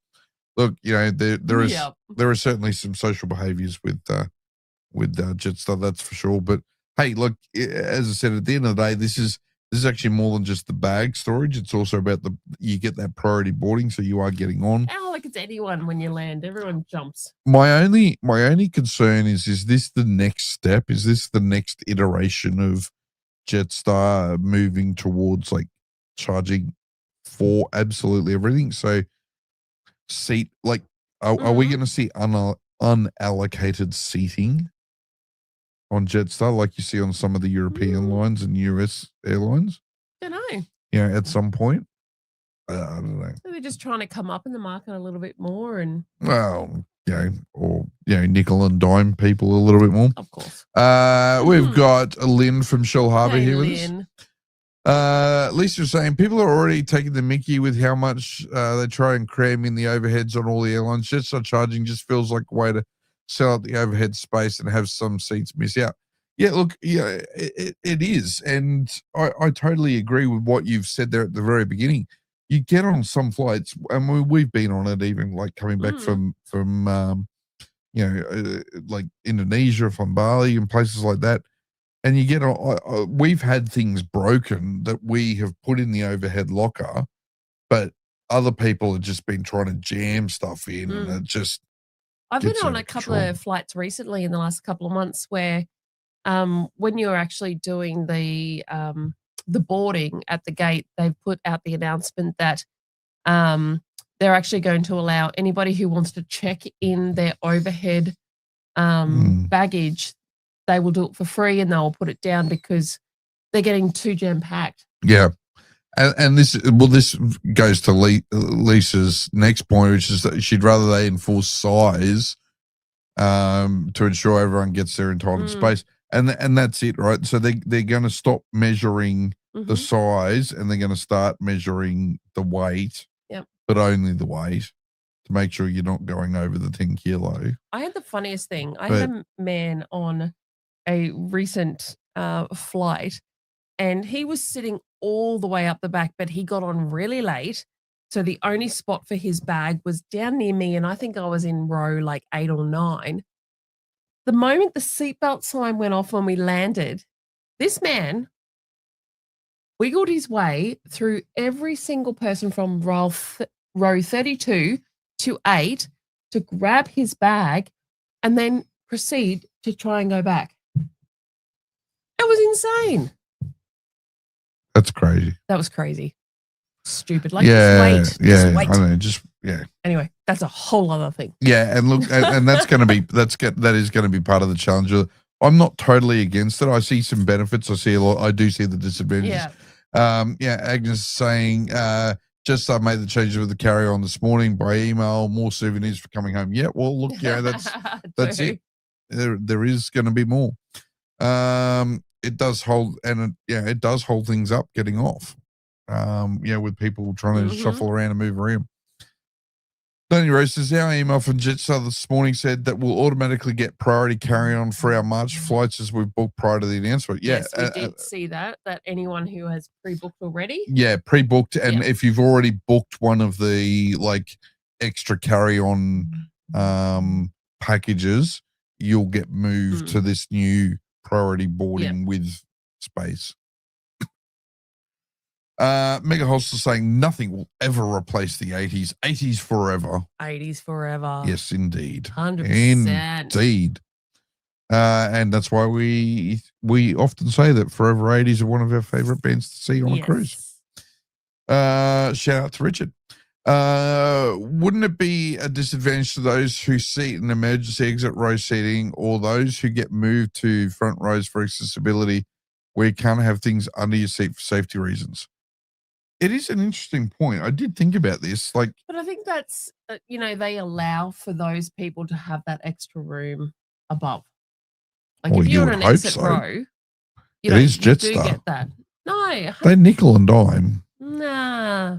Look, there is certainly some social behaviors with Jetstar, that's for sure. But hey, look, as I said, at the end of the day, this is actually more than just the bag storage. It's also about you get that priority boarding, so you are getting on. Oh, like it's anyone when you land. Everyone jumps. My only concern is this the next step? Is this the next iteration of Jetstar moving towards like charging for absolutely everything? So seat, like, are we going to see unallocated seating on Jetstar like you see on some of the European lines and US airlines? Don't know. At some point. I don't know. So they're just trying to come up in the market a little bit more and nickel and dime people a little bit more. Of course. We've got Lynn from Shell Harbour here with Lynn. us. Lisa's saying people are already taking the mickey with how much they try and cram in the overheads on all the airlines. Jetstar charging just feels like a way to sell out the overhead space and have some seats miss out. Yeah, look, it is. And I totally agree with what you've said there at the very beginning. You get on some flights, and we've been on it, even like coming back from like Indonesia, from Bali and places like that. And you get on, we've had things broken that we have put in the overhead locker, but other people have just been trying to jam stuff in, and it just. I've been on a couple of flights recently in the last couple of months where when you're actually doing the boarding at the gate, they've put out the announcement that they're actually going to allow anybody who wants to check in their overhead baggage, they will do it for free and they'll put it down because they're getting too jam-packed. Yeah. And this goes to Lisa's next point, which is that she'd rather they enforce size to ensure everyone gets their entitled space. And that's it, right? So they're going to stop measuring the size and they're going to start measuring the weight, but only the weight to make sure you're not going over the 10 kilo. I had the funniest thing. I had a man on a recent flight and he was sitting all the way up the back, but he got on really late. So the only spot for his bag was down near me. And I think I was in row like 8 or 9. The moment the seatbelt sign went off when we landed, this man wiggled his way through every single person from row 32 to 8 to grab his bag and then proceed to try and go back. It was insane. That's crazy. That was crazy. Stupid. Like, just wait. I know, Anyway, that's a whole other thing. Yeah, and look, and that is going to be part of the challenge. I'm not totally against it. I see some benefits. I do see the disadvantages. Agnes is saying, Jetstar made the changes with the carry-on this morning by email. More souvenirs for coming home. Yeah, well, look, that's it. There is going to be more. It does hold, and it does hold things up getting off. With people trying to shuffle around and move around. Tony Rose says, our email from Jetstar this morning said that we'll automatically get priority carry-on for our March flights as we've booked prior to the announcement. Yes, we did see that anyone who has pre-booked already. Yeah, pre-booked. And if you've already booked one of the like extra carry-on packages, you'll get moved to this new priority boarding with space. Mega Hostel saying nothing will ever replace the 80s. 80s forever. 80s forever. Yes, indeed. 100%. Indeed. And that's why we often say that Forever 80s are one of our favorite bands to see on a cruise. Shout out to Richard. Wouldn't it be a disadvantage to those who seat an emergency exit row seating or those who get moved to front rows for accessibility where you can't have things under your seat for safety reasons? It is an interesting point. I did think about this. But I think that's, they allow for those people to have that extra room above. Like Well, if you you're would on an hope exit so. row, It is you do Jetstar. get that. No. They nickel and dime. Nah.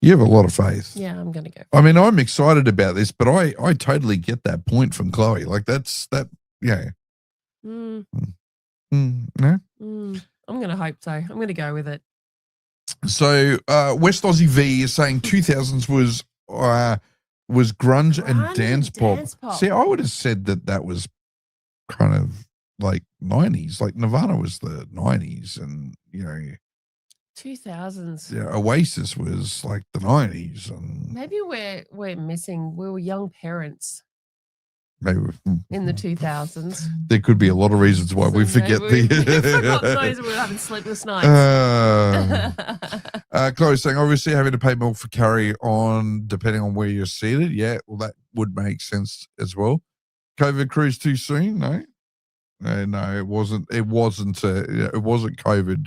You have a lot of faith. Yeah, I'm going to go. I mean, I'm excited about this, but I totally get that point from Chloe. Like yeah. No? I'm going to hope so. I'm going to go with it. So West Aussie V is saying 2000s was grunge and dance pop. See, I would have said that was kind of like 90s. Like Nirvana was the 90s, and 2000s. Yeah, Oasis was like the 90s, and maybe we're missing. We were young parents. Maybe in the 2000s. There could be a lot of reasons why we forget we forgot those. We were having sleepless nights. Chloe's saying, obviously having to pay more for carry on depending on where you're seated. Yeah, well, that would make sense as well. COVID cruise too soon? No, it wasn't. It wasn't COVID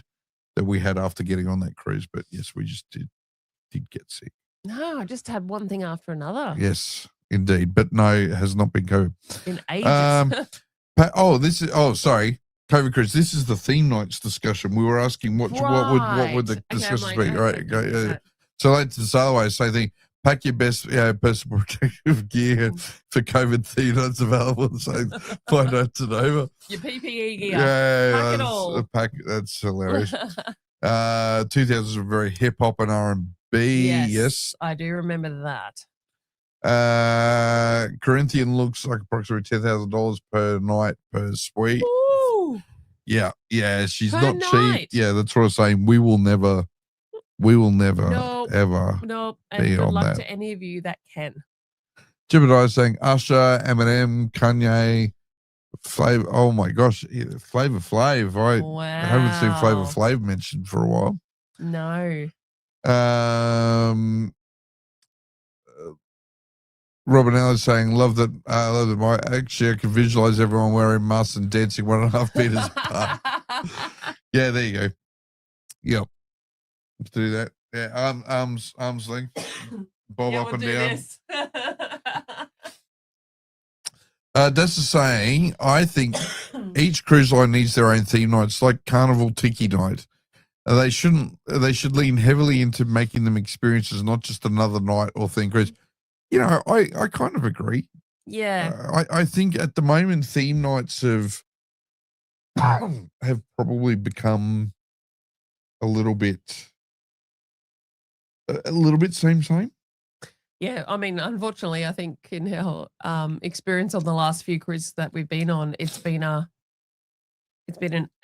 that we had after getting on that cruise, but yes, we just did get sick. No, I just had one thing after another. Yes, indeed, but no, it has not been COVID in ages. Sorry, COVID cruise. This is the theme nights discussion. We were asking what would the discussions be? Right, okay. So like this other way, same thing. Pack your best personal protective gear for COVID theme nights available. So find out to Nova. Your PPE gear. Yeah, pack it all. That's hilarious. 2000s were very hip hop and R&B. Yes, I do remember that. Corinthian looks like approximately $10,000 per night per suite. Ooh. Yeah, she's per not night. cheap. Yeah, that's what I'm saying. We will never ever. Nope. And good luck to any of you that can. Jebediah saying Usher, Eminem, Kanye, Flavor. Oh my gosh, Flavor Flav. I haven't seen Flavor Flav mentioned for a while. No. Robin Ellis saying, love that I can visualize everyone wearing masks and dancing 1.5 meters apart. Yeah, there you go. Yep. Let's do that. Yeah, arms length. Bob up and down. That's the saying. I think each cruise line needs their own theme night. It's like Carnival Tiki Night. They should lean heavily into making them experiences, not just another night or theme cruise. I kind of agree. Yeah. I think at the moment theme nights have probably become a little bit same. Yeah, I mean, unfortunately, I think in our experience on the last few cruises that we've been on, it's been an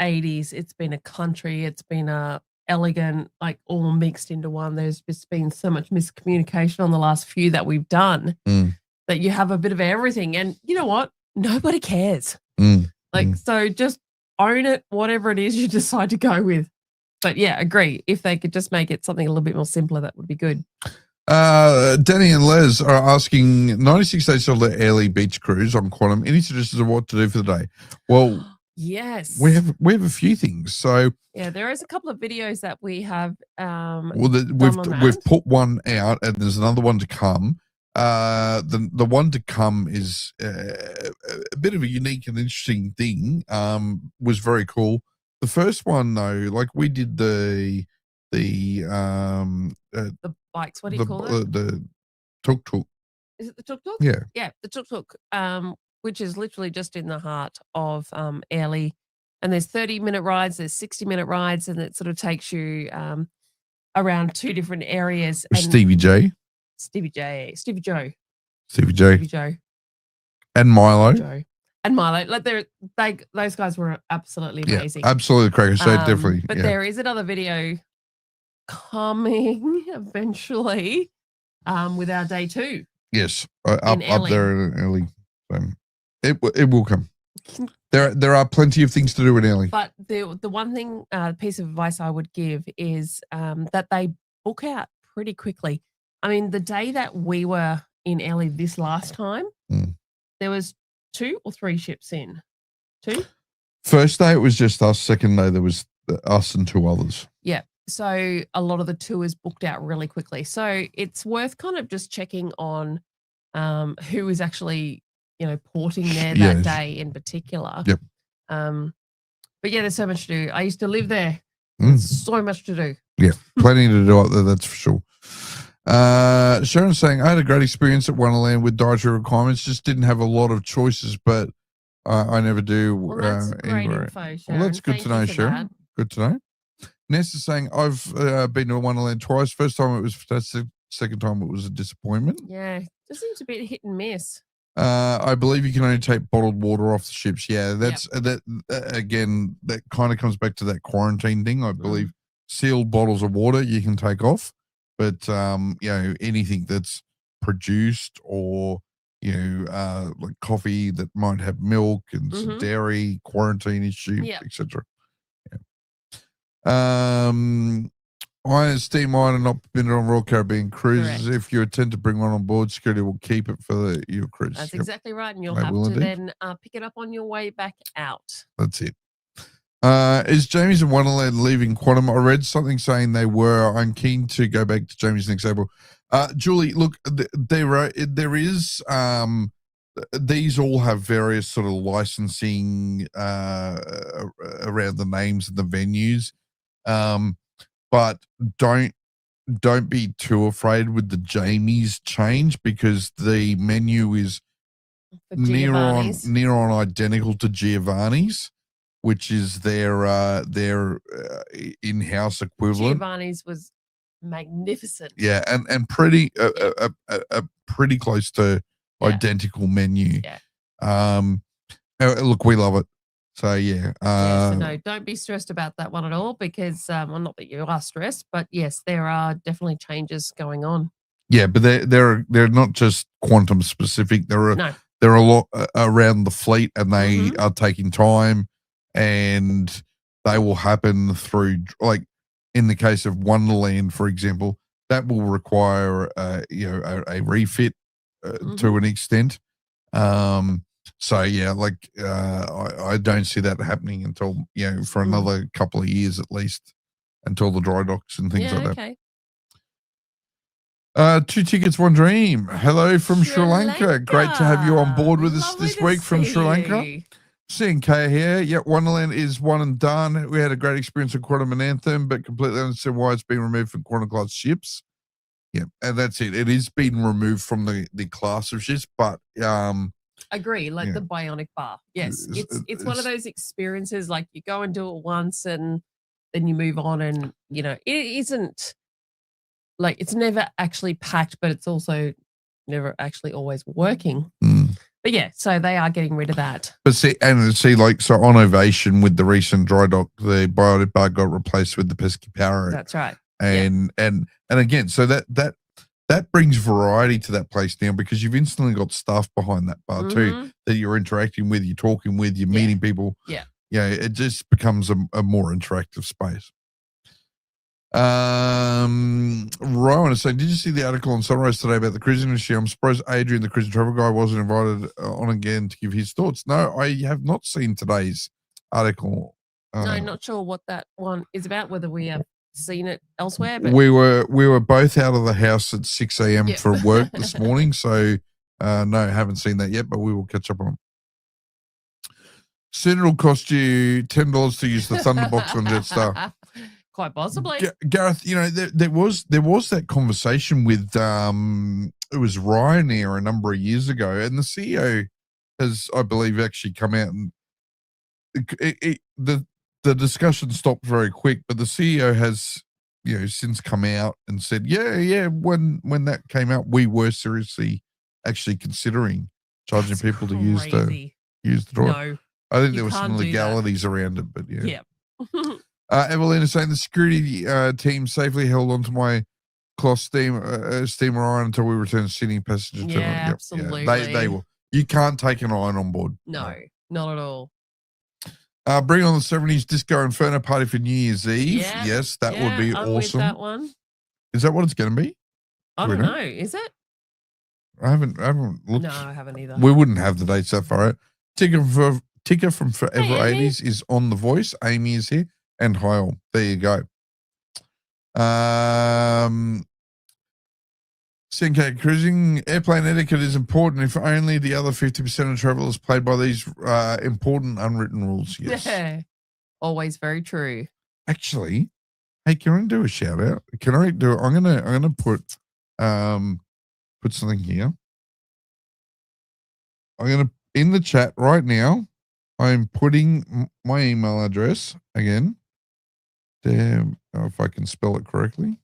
80s, it's been a country, it's been a elegant, like all mixed into one. There's just been so much miscommunication on the last few that we've done that you have a bit of everything. And you know what? Nobody cares. So just own it, whatever it is you decide to go with. But yeah, agree. If they could just make it something a little bit more simpler, that would be good. Danny and Les are asking 96 days on the Airlie Beach cruise on Quantum. Any suggestions of what to do for the day? Well, yes, we have a few things. So yeah, there is a couple of videos that we have. We've put one out, and there's another one to come. The one to come is a bit of a unique and interesting thing. Was very cool. The first one though, like we did the bikes. What do you call it? The tuk-tuk. Is it the tuk-tuk? Yeah. Yeah, the tuk-tuk, which is literally just in the heart of Airlie. And there's 30-minute rides, there's 60-minute rides, and it sort of takes you around two different areas. And Stevie Joe. And Milo. And Milo, like those guys were absolutely amazing. Yeah, absolutely cracker. So definitely. But there is another video coming eventually with our day 2. Yes, up there in Airlie. So it will come. There are plenty of things to do in Airlie. But the one thing, piece of advice I would give is that they book out pretty quickly. I mean, the day that we were in Airlie this last time, there was 2 or 3 ships in. 2? First day it was just us. Second day there was us and 2 others. Yeah. So a lot of the tours booked out really quickly. So it's worth kind of just checking on who is actually porting there that Yes. day in particular. Yep. But yeah, there's so much to do. I used to live there. There's so much to do. Yeah, plenty to do out there, that's for sure. Sharon's saying, I had a great experience at Wonderland with dietary requirements, just didn't have a lot of choices, but I never do. Well, that's great info, Sharon. Well, that's good Thank to know, you for Sharon. that. Good to know. Ness is saying, I've been to Wonderland twice. First time it was fantastic. Second time it was a disappointment. Yeah, just seems a bit hit and miss. I believe you can only take bottled water off the ships. Yeah, that's that again. That kind of comes back to that quarantine thing. I believe sealed bottles of water you can take off, but anything that's produced or like coffee that might have milk and some dairy, quarantine issue, etc. I steam wine and not been on Royal Caribbean cruises. Correct. If you intend to bring one on board, security will keep it for your cruise. That's exactly right, and you'll have to then pick it up on your way back out. That's it. Is Jamie's in Wonderland leaving Quantum? I read something saying they were. I'm keen to go back to Jamie's next April. Julie, look, there is these all have various sort of licensing around the names and the venues. But don't be too afraid with the Jamie's change, because the menu is near on identical to Giovanni's, which is their in-house equivalent. Giovanni's was magnificent. Yeah, and pretty pretty close to identical menu. Yeah. Look, we love it. So yeah. So no, don't be stressed about that one at all, because well, not that you are stressed, but yes, there are definitely changes going on. Yeah, but they're not just Quantum specific. There are a lot around the fleet, and they are taking time, and they will happen through, like in the case of Wonderland, for example, that will require a refit to an extent. So yeah, like I don't see that happening until for another couple of years at least, until the dry docks and things like that. 2 tickets, 1 dream. Hello from Sri Lanka. Great to have you on board with us this week from Sri Lanka. CNK here. Yeah, Wonderland is one and done. We had a great experience at Quantum and Anthem, but completely understand why it's been removed from Quantum class ships. Yeah, and that's it. It is being removed from the class of ships, but agree, like the bionic bar. Yes, it's one of those experiences, like you go and do it once and then you move on, and it isn't like, it's never actually packed, but it's also never actually always working. But yeah, so they are getting rid of that. But see, so on Ovation with the recent dry dock, the bionic bar got replaced with the pesky power. That's right. And again, so that brings variety to that place now, because you've instantly got staff behind that bar too that you're interacting with, you're talking with, you're meeting people. Yeah. It just becomes a more interactive space. Rowan is saying, did you see the article on Sunrise today about the cruising industry? I'm surprised Adrian, the cruising travel guy, wasn't invited on again to give his thoughts. No, I have not seen today's article. No, not sure what that one is about, whether we have seen it elsewhere. But we were both out of the house at 6 a.m. for work this morning, so no, haven't seen that yet, but we will catch up on it. Soon it'll cost you $10 to use the Thunderbox on Jetstar. Quite possibly. Gareth, there was that conversation with it was Ryanair a number of years ago, and the CEO has, I believe, actually come out, and the discussion stopped very quick, but the CEO has since come out and said, when that came out, we were seriously actually considering charging people to use the door. No, I think there were some legalities around it, but yeah. Evelyn is saying the security team safely held onto my cloth steamer iron until we returned to Sydney passenger terminal. Yeah, absolutely. They will. You can't take an iron on board. No, not at all. Bring on the 70s Disco Inferno party for New Year's Eve. Yeah, yes, that would be awesome. With that one. Is that what it's going to be? I don't know. Is it? I haven't looked. No, I haven't either. We wouldn't have the dates that far out. Ticker from Forever 80s is on The Voice. Amy is here. And hi all. There you go. CNK, cruising airplane etiquette is important if only the other 50% of travel is played by these important unwritten rules. Yes. Yeah. Always very true. Actually, hey, can I do a shout out? Can I do it? I'm gonna put something here. I'm gonna in the chat right now. I'm putting my email address again. Damn, if I can spell it correctly.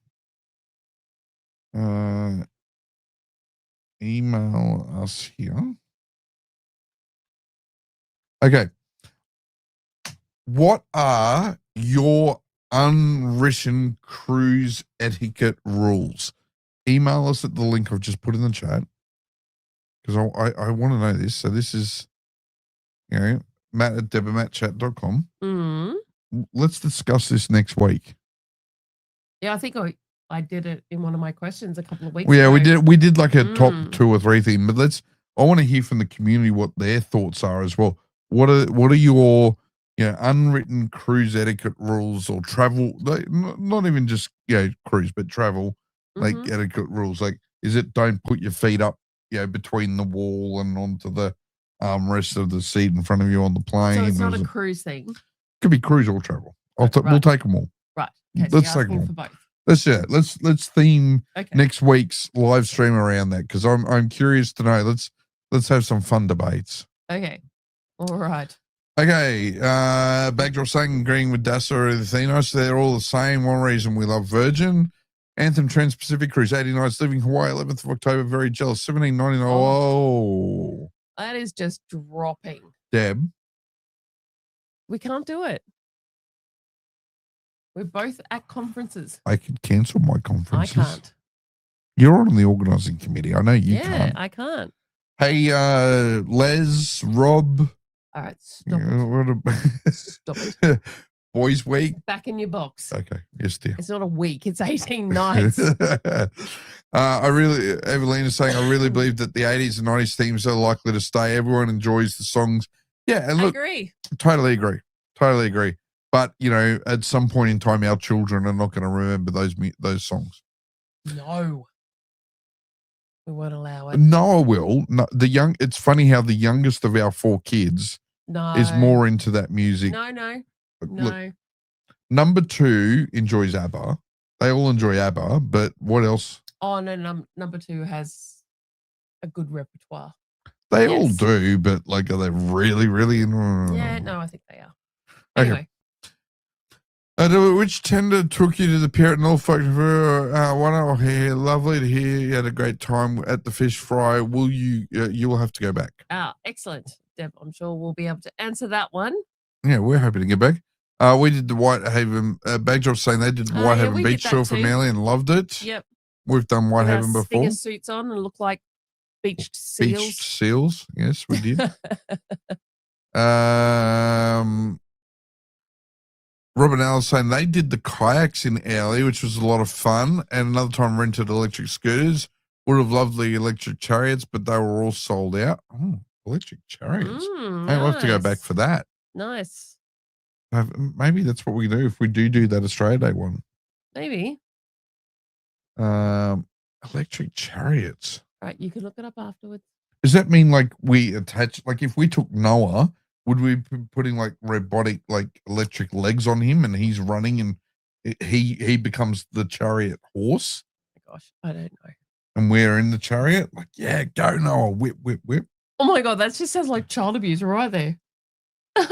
Email us here. Okay. What are your unwritten cruise etiquette rules? Email us at the link I've just put in the chat because I want to know this. So this is, Matt at debamatchat.com. Let's discuss this next week. Yeah, I think I did it in one of my questions a couple of weeks ago. Yeah, we did like a top 2 or 3 thing, but I want to hear from the community what their thoughts are as well. What are your unwritten cruise etiquette rules or travel, like, not even just cruise, but travel like etiquette rules? Like, is it don't put your feet up between the wall and onto the rest of the seat in front of you on the plane? So it's not a cruise thing. Could be cruise or travel. We'll take them all. Right. Okay, let's so take them all. For both. Let's theme next week's live stream around that because I'm curious to know. Let's have some fun debates. Okay. All right. Okay. Backdrop saying agreeing with Dasa or the Thenos, they're all the same. One reason we love Virgin. Anthem Trans-Pacific Cruise 80 nights leaving Hawaii 11th of October. Very jealous. 17.99. Oh. That is just dropping. Deb. We can't do it. We're both at conferences. I could cancel my conferences. I can't. You're on the organising committee. I know you can't. Yeah, I can't. Hey, Les, Rob. All right, stop it. Stop it. Boys week. Back in your box. Okay, yes, dear. It's not a week. It's 18 nights. Evelina's saying, I really believe that the 80s and 90s themes are likely to stay. Everyone enjoys the songs. Yeah, and look. I agree. Totally agree. But, at some point in time, our children are not going to remember those songs. No. We won't allow it. Noah will. No, it's funny how the youngest of our 4 kids is more into that music. No. Look, number 2 enjoys ABBA. They all enjoy ABBA, but what else? Oh, no, number 2 has a good repertoire. They all do, but are they really, really? Yeah, no, I think they are. Anyway. Okay. Which tender took you to the Parrot Norfolk? One hour here. Lovely to hear you had a great time at the fish fry. Will you? You will have to go back. Excellent, Deb. I'm sure we'll be able to answer that one. Yeah, we're hoping to get back. We did the Whitehaven. Backdrop saying they did Whitehaven Beach Shore for Manly and loved it. Yep. We've done Whitehaven before. Stinger suits on and look like beached seals. Beached seals. Yes, we did. Robin Allen's saying they did the kayaks in Alley, which was a lot of fun, and another time rented electric scooters. Would have loved the electric chariots, but they were all sold out. Oh, electric chariots. I'll have to go back for that. Nice. Maybe that's what we do if we do that Australia Day one. Maybe. Electric chariots. Right, you can look it up afterwards. Does that mean we attach, if we took Noah, would we be putting robotic electric legs on him and he's running and he becomes the chariot horse? Oh my gosh, I don't know. And we're in the chariot? Yeah, go Noah, whip, whip, whip. Oh my God, that just sounds like child abuse right there. Move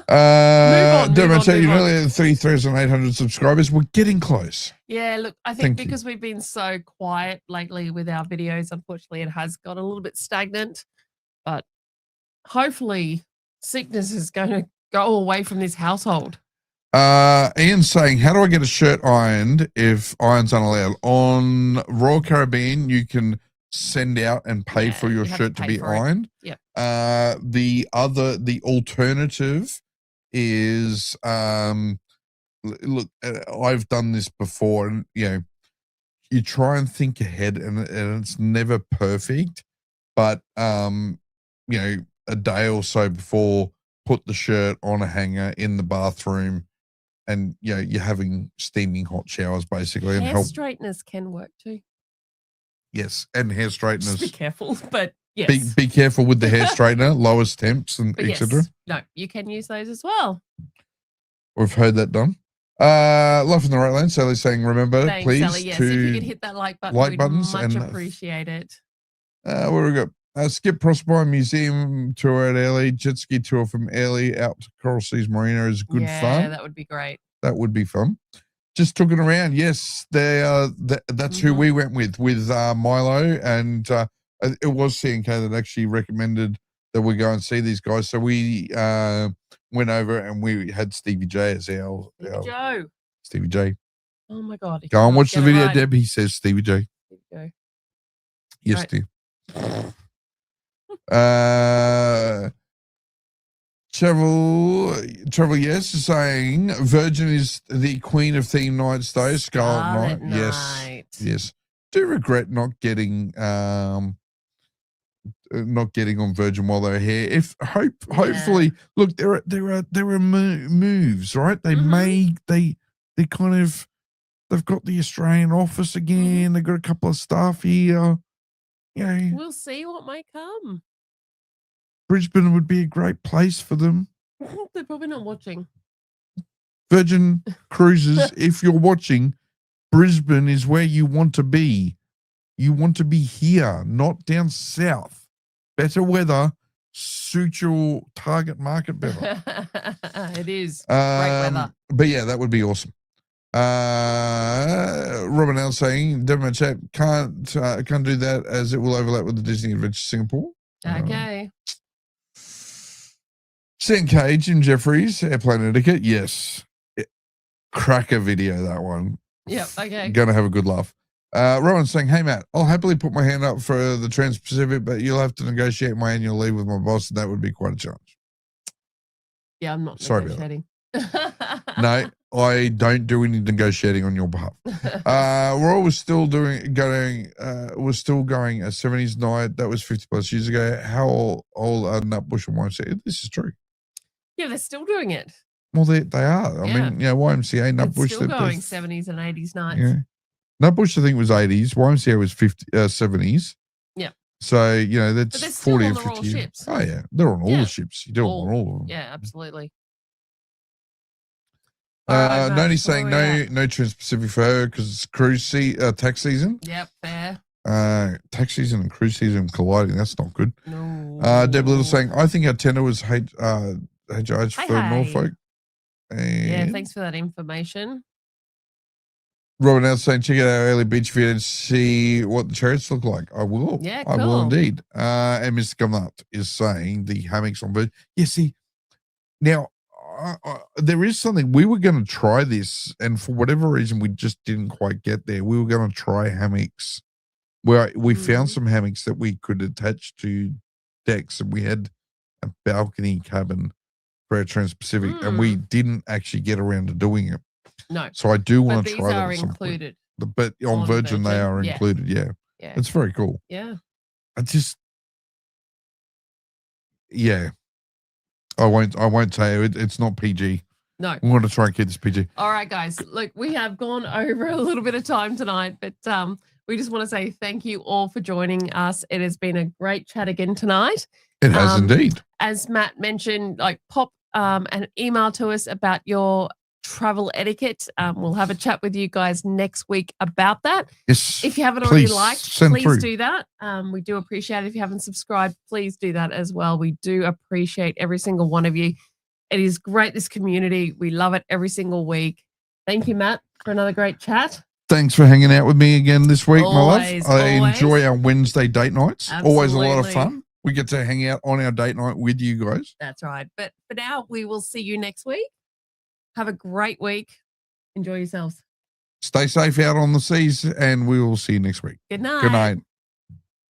on. You know, 3,800 subscribers. We're getting close. Yeah, look, I think because we've been so quiet lately with our videos, unfortunately, it has got a little bit stagnant. But hopefully, sickness is going to go away from this household. Ian's saying, how do I get a shirt ironed if iron's unallowed? On Royal Caribbean, you can send out and pay for your shirt to be ironed. Yep. The alternative is, look, I've done this before, and you try and think ahead, and it's never perfect, but a day or so before, put the shirt on a hanger in the bathroom, and you're having steaming hot showers basically, and hair straighteners can work too. Yes, and hair straighteners. Just be careful, but yes. Be careful with the hair straightener, lowest temps and etc. Yes. No, you can use those as well. We've heard that done. Life in the right lane. Sally's saying, remember, Thanks, please, Sally. Yes, if you could hit that like button, we'd buttons much and appreciate it. Where we go? Skip Proserpine Museum tour at Airlie. Jet ski tour from Airlie out to Coral Seas Marina is good fun. Yeah, that would be great. That would be fun. Just took it around. Yes, they are. That's who we went with Milo, and it was CNK that actually recommended that we go and see these guys. So we went over and we had Stevie J as our Stevie J. Oh my God! Go and watch the video, Deb. He says Stevie J. Stevie J. Yes, right. dear. Travel yes is saying Virgin is the queen of theme nights though. Scarlet Night. Yes. Do regret not getting on Virgin while they're here. Hopefully look, there are moves, right? They've got the Australian office again. They've got a couple of staff here. We'll see what might come. Brisbane would be a great place for them. They're probably not watching. Virgin Cruises, if you're watching, Brisbane is where you want to be. You want to be here, not down south. Better weather suits your target market better. It is great weather. But yeah, that would be awesome. Robin L saying, Devon chat can't do that as it will overlap with the Disney Adventure Singapore. Okay. CNK, Jim Jeffries, Airplane Etiquette. Yes. Cracker video, that one. Yep, okay. Gonna have a good laugh. Rowan's saying, hey, Matt, I'll happily put my hand up for the Trans-Pacific, but you'll have to negotiate my annual leave with my boss, and that would be quite a challenge. Yeah, I'm not Sorry negotiating. No, I don't do any negotiating on your behalf. We're still going a 70s night. That was 50 plus years ago. How old are Nutbush and YMCA? This is true. Yeah, they're still doing it. Well, they are. I mean, YMCA, Nutbush. Still going 70s and 80s nights. Yeah. Nutbush, I think, was 80s. YMCA was 70s. Yeah. So, that's 40 or 50 years. Ships. Oh, yeah. They're on all the ships. You do on all of them. Yeah, absolutely. Noni's saying no Trans-Pacific for her because it's tax season. Yep, fair. Tax season and cruise season colliding. That's not good. No. Deb Little saying, I think our tender was HIH for Norfolk. And yeah, thanks for that information. Robin L saying, check out our early beach video and see what the chariots look like. I will. Yeah, cool. I will indeed. And Mr. Gumnut is saying the hammocks on bird. Yeah, see, now there is something. We were going to try this, and for whatever reason, we just didn't quite get there. We were going to try hammocks. Where we found some hammocks that we could attach to decks, and we had a balcony cabin for our Trans-Pacific, and we didn't actually get around to doing it. No. So I do want to try that. These are included. But on Virgin, they are included. Yeah. It's very cool. Yeah. I won't say it. It's not PG. No. We want to try and keep this PG. All right, guys. Look, we have gone over a little bit of time tonight, but we just want to say thank you all for joining us. It has been a great chat again tonight. It has indeed. As Matt mentioned, pop an email to us about your travel etiquette. We'll have a chat with you guys next week about that. Yes. If you haven't already please do that. We do appreciate it. If you haven't subscribed, please do that as well. We do appreciate every single one of you. It is great, this community. We love it every single week. Thank you, Matt, for another great chat. Thanmy hang out with me again this week, my love. I Always. enjoy our Wednesday date nights. Absolutely. Always a lot of fun. We get to hang out on our date night with you guys. That's right. But for now, we will see you next week. Have a great week. Enjoy yourselves. Stay safe out on the seas, and we will see you next week. Good night. Good night.